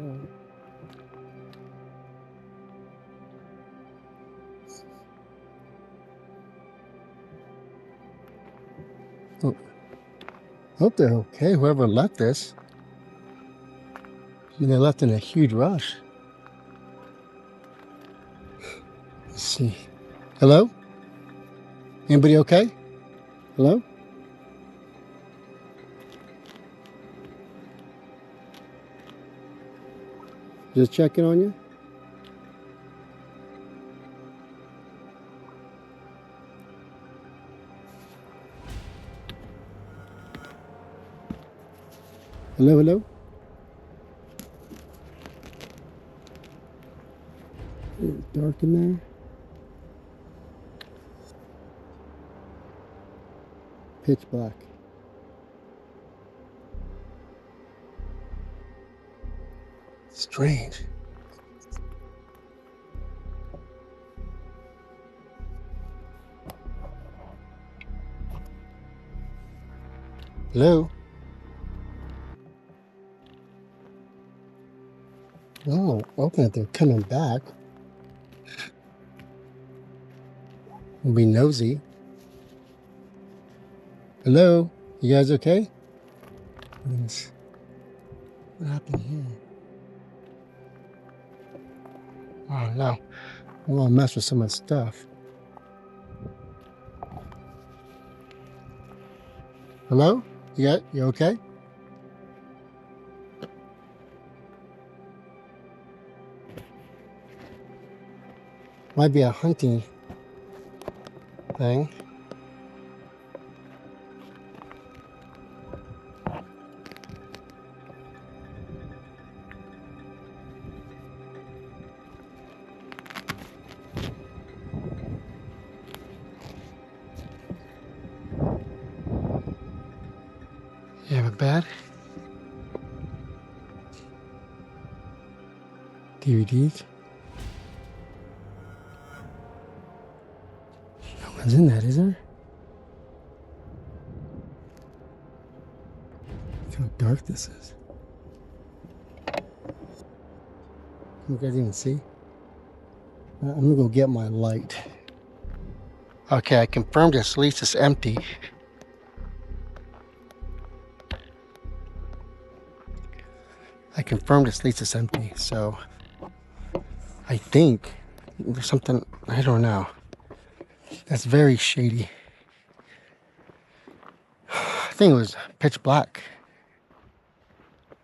Oh, hope they're okay. Whoever left this, they left in a huge rush. Let's see. Hello? Anybody okay? Hello? Just checking on you. Hello, hello? It's dark in there. Pitch black. Strange. Hello? Oh, open it. They're coming back. We'll be nosy. Hello? You guys okay? What happened here? Oh no. I want to mess with some of the stuff. Hello? You okay? Might be a hunting thing. You have a bed? DVDs? No one's in that, is there? Look how dark this is. You guys even see? I'm gonna go get my light. Okay, I confirmed this lease is empty. I confirmed this lease is empty, so I think there's something, I don't know. That's very shady. I think it was pitch black.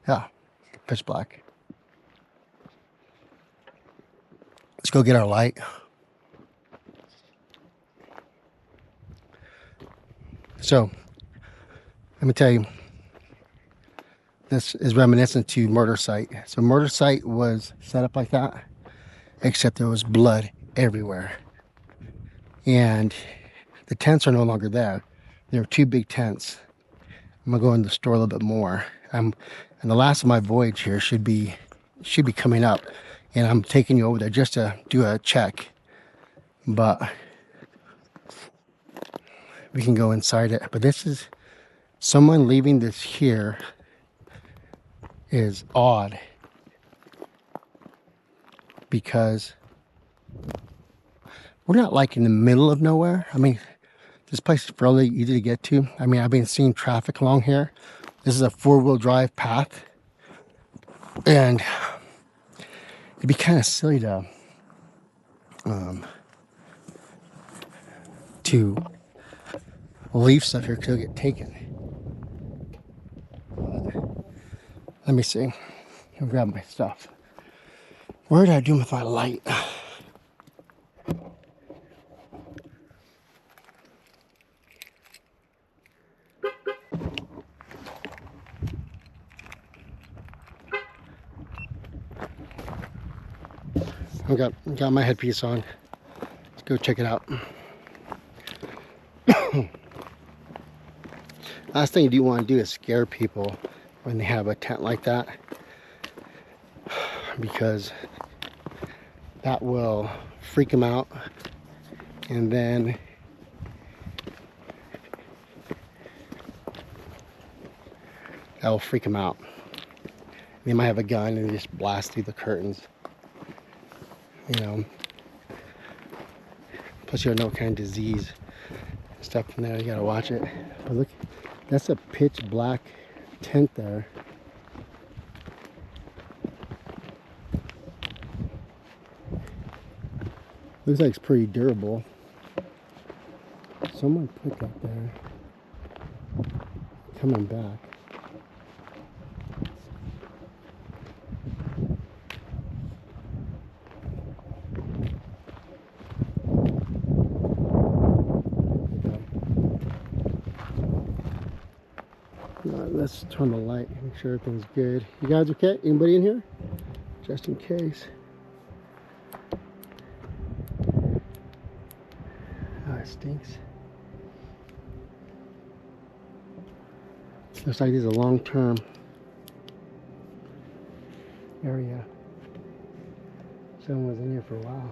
Yeah, pitch black. Let's go get our light. So, let me tell you, this is reminiscent to murder site. So murder site was set up like that, except there was blood everywhere. And the tents are no longer there. There are 2 big tents. I'm gonna go in the store a little bit more. And the last of my voyage here should be coming up. And I'm taking you over there just to do a check. But we can go inside it. But this is someone leaving this here is odd, because we're not like in the middle of nowhere. I mean, this place is fairly easy to get to. I mean, I've been seeing traffic along here. This is a 4-wheel drive path, and it'd be kind of silly to leave stuff here because it'll get taken. Let me see. I'll grab my stuff. Where did I do with my light? Got my headpiece on. Let's go check it out. Last thing you do want to do is scare people when they have a tent like that, because that will freak them out, and then that will freak them out. They might have a gun and just blast through the curtains, you know. Plus you don't know what kind of disease and stuff in there. You gotta watch it. But look, that's a pitch black tent there. Looks like it's pretty durable. Someone put that there. Coming back. Let's turn the light, make sure everything's good. You guys okay? Anybody in here? Just in case. Oh, it stinks. Looks like this is a long-term area. Someone was in here for a while.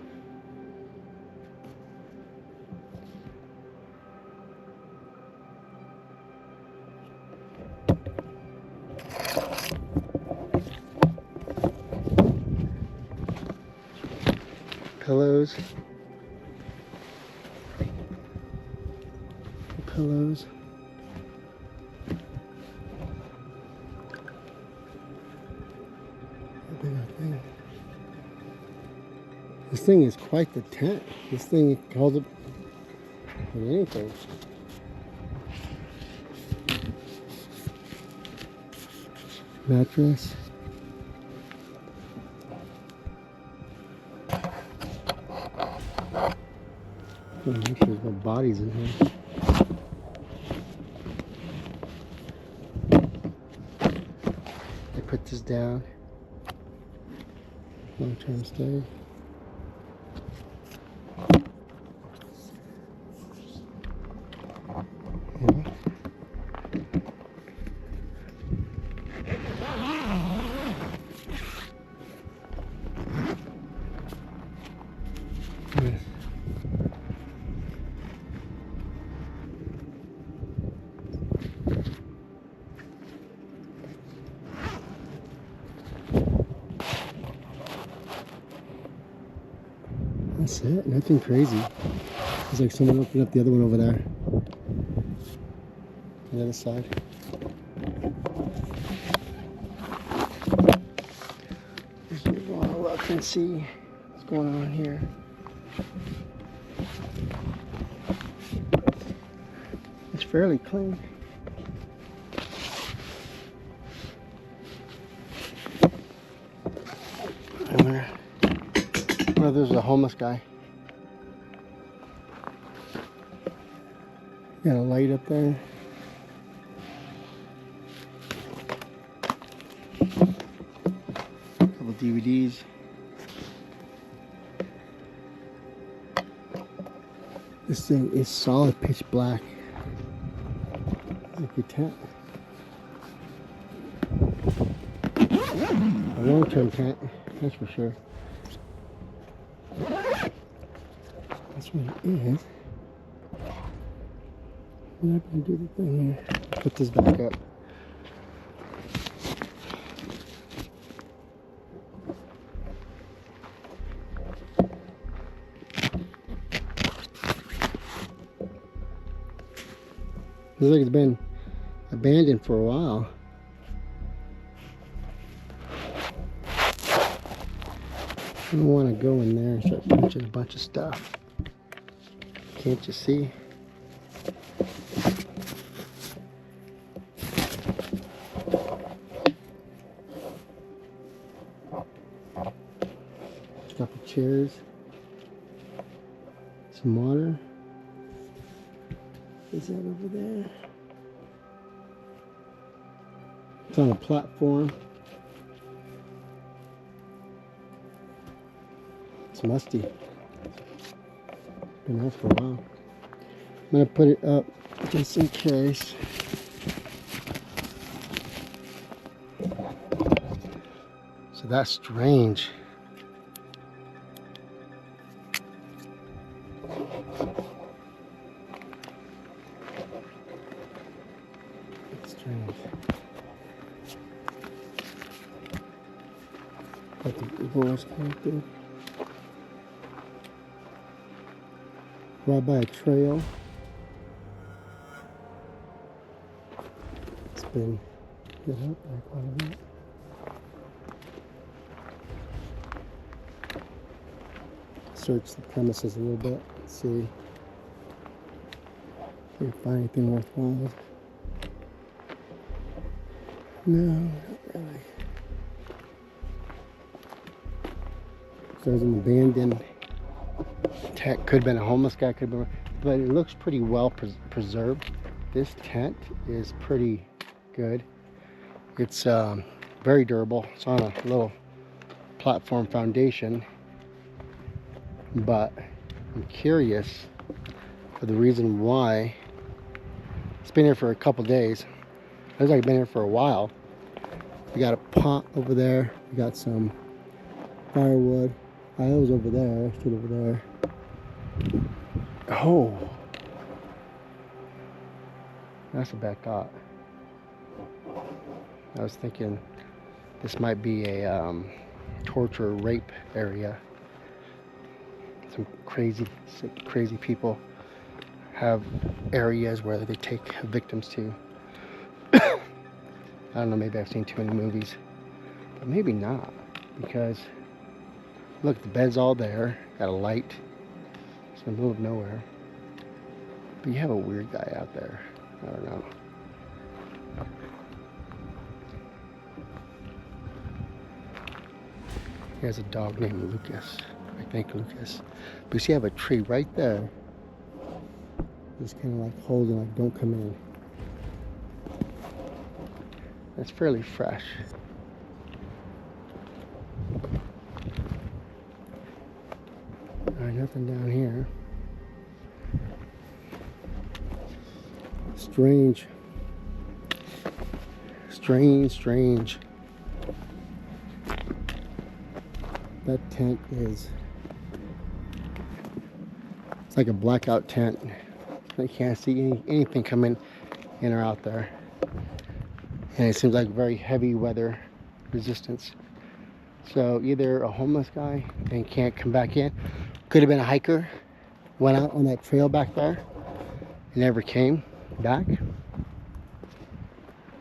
Pillows. Pillows. This thing is quite the tent. This thing holds up with anything. Mattress. Make sure there's no bodies in here. I put this down. Long-term stay. Yeah. Yes. That's it, nothing crazy. It's like someone opened up the other one over there. The other side. Just want to look and see what's going on here. It's fairly clean. Oh, there's a homeless guy. Got a light up there. A couple DVDs. This thing is solid pitch black. Like your tent. A long-term tent, that's for sure. That's what it is. I'm not gonna do the thing here. Put this back up. Looks like it's been abandoned for a while. I don't want to go in there and start punching a bunch of stuff. Can't you see? A couple chairs. Some water. Is that over there? It's on a platform. musty. Been out for a while. I'm gonna put it up just in case. So that's strange. That's strange. Got the voice connected. Right by a trail. It's been hit up by quite a bit. Search the premises a little bit, see if we can find anything worthwhile. No, not really. So there's an abandoned tent. Could have been a homeless guy, could have been, but it looks pretty well preserved. This tent is pretty good. It's very durable. It's on a little platform foundation, but I'm curious for the reason why. It's been here for a couple days. It looks like it's been here for a while. We got a pot over there. We got some firewood. I was over there. I stood over there. Oh, that's a bad thought. I was thinking this might be a torture rape area. Some crazy, sick, crazy people have areas where they take victims to. I don't know, maybe I've seen too many movies, but maybe not, because look, the bed's all there, got a light, it's in the middle of nowhere, but you have a weird guy out there. I don't know. Here's a dog named Lucas. I think Lucas. But you see, I have a tree right there. Just kind of like holding, like, don't come in. That's fairly fresh. Alright, nothing down here. Strange. Strange. That tent is, it's like a blackout tent. I can't see anything coming in or out there. And it seems like very heavy weather resistance. So either a homeless guy and can't come back in, could have been a hiker, went out on that trail back there and never came back.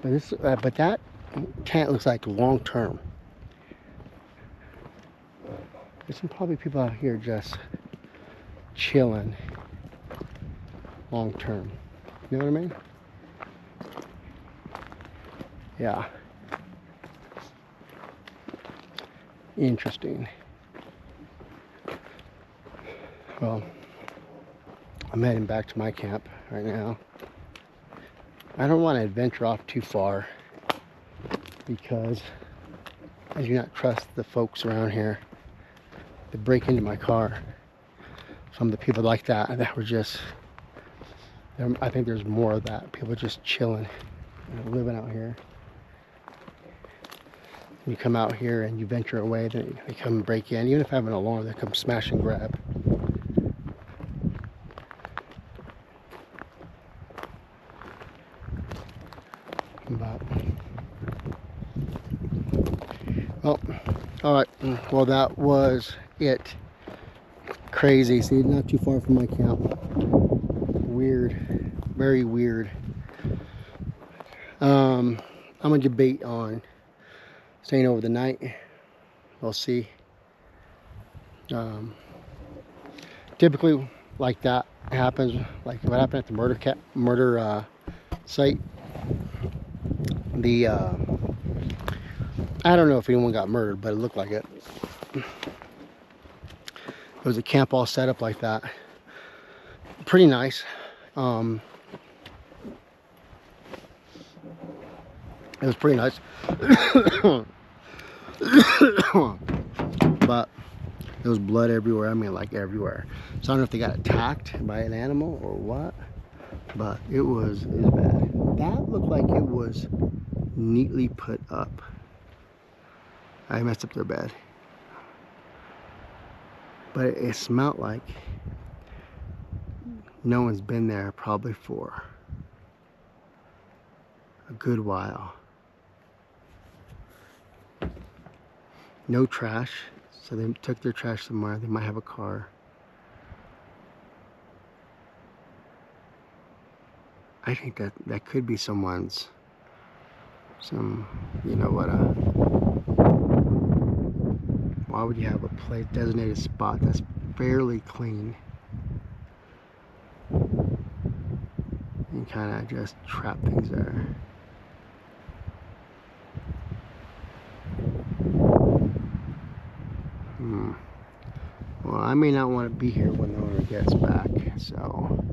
But that tent looks like long term. There's some probably people out here just chilling long term. You know what I mean? Yeah. Interesting. Well, I'm heading back to my camp right now. I don't want to adventure off too far because I do not trust the folks around here that break into my car. Some of the people like that were just, I think there's more of that. People just chilling, living out here. You come out here and you venture away, then they come and break in. Even if I have an alarm, they come smash and grab. But, well, all right. Well, that was it. Crazy. See, not too far from my camp. Weird, very weird. I'm gonna debate on staying over the night. We'll see. Typically, like that happens. Like what happened at the murder site. I don't know if anyone got murdered, but it looked like it. There was a camp all set up like that. Pretty nice. It was pretty nice. But There was blood everywhere. I mean, like everywhere. So I don't know if they got attacked by an animal or what, but it was bad. That looked like it was neatly put up. I messed up their bed. But it smelled like no one's been there probably for a good while. No trash, so they took their trash somewhere. They might have a car. I think that could be someone's, you know what, why would you have a place, designated spot that's fairly clean and kind of just trap things there? Well, I may not want to be here when the owner gets back, so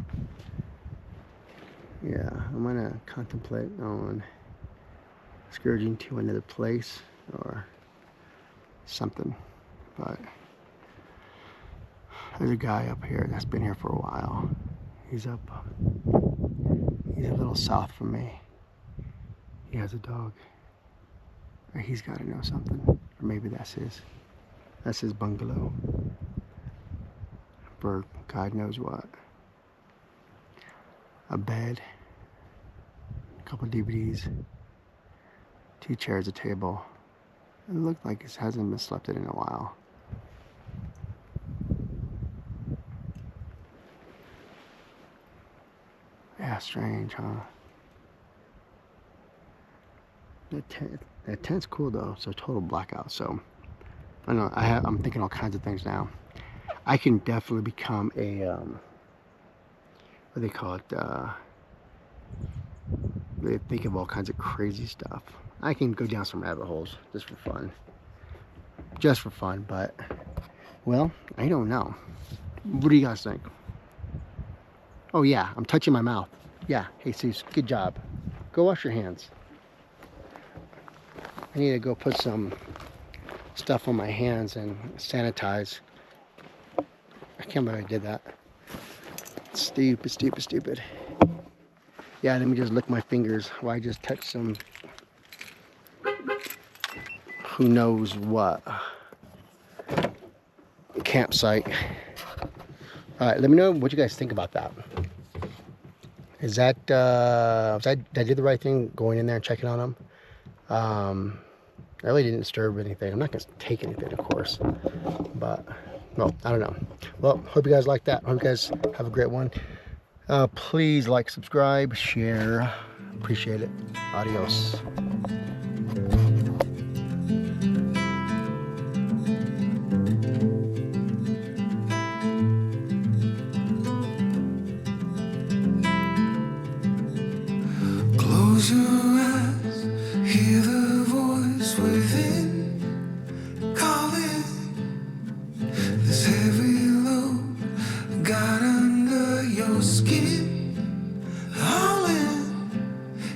yeah, I'm gonna contemplate on scourging to another place or something. But there's a guy up here that's been here for a while. He's a little south from me. He has a dog. Or he's got to know something, or maybe that's his bungalow. For God knows what. A bed, a couple DVDs, 2 chairs, a table. It looked like it hasn't been slept in a while. Yeah, strange, huh? That tent's cool though. So total blackout. So I know I'm thinking all kinds of things now. I can definitely become a what do they call it? They think of all kinds of crazy stuff. I can go down some rabbit holes just for fun. Just for fun, but well, I don't know. What do you guys think? Oh yeah, I'm touching my mouth. Yeah, hey Cease, good job. Go wash your hands. I need to go put some stuff on my hands and sanitize. I can't believe I did that. Stupid, stupid, stupid. Yeah, let me just lick my fingers while I just touch some who knows what campsite. Alright, let me know what you guys think about that. Is that did I do the right thing going in there and checking on them? I really didn't disturb anything. I'm not going to take anything, of course. But, well, I don't know. Well, hope you guys like that. Hope you guys have a great one. Please like, subscribe, share. Appreciate it. Adios. Close your eyes, hear the voice within calling. This heavy load got under your skin. Hauling,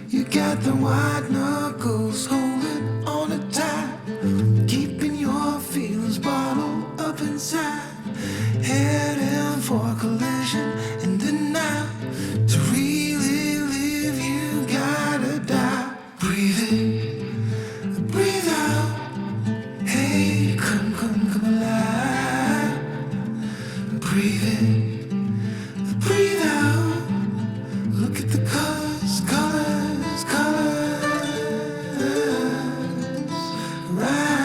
you got the white knuckles holding on it tight, keeping your feelings bottled up inside. Heading for a collision in the night. To really live, you gotta die. Breathe in, breathe out. Hey, come alive. Breathe in, breathe out. Look at the colors, colors, colors. Right.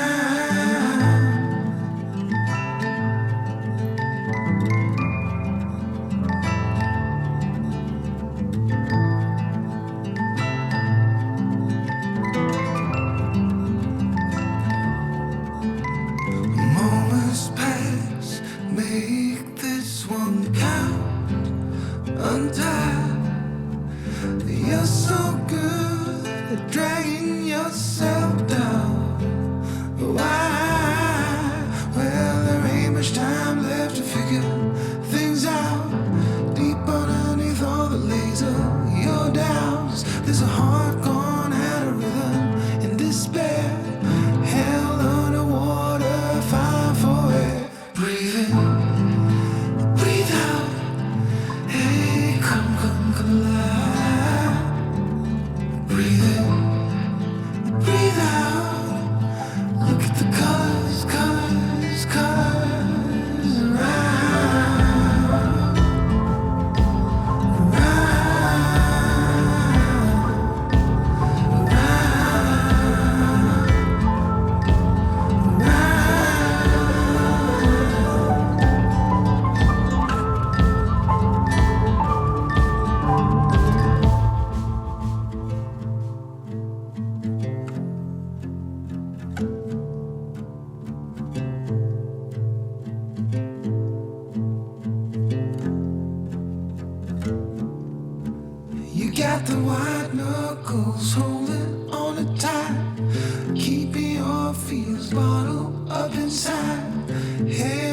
Moments pass, make this one count. got the white knuckles holding on it tight, keeping your fears bottled up inside. Hey,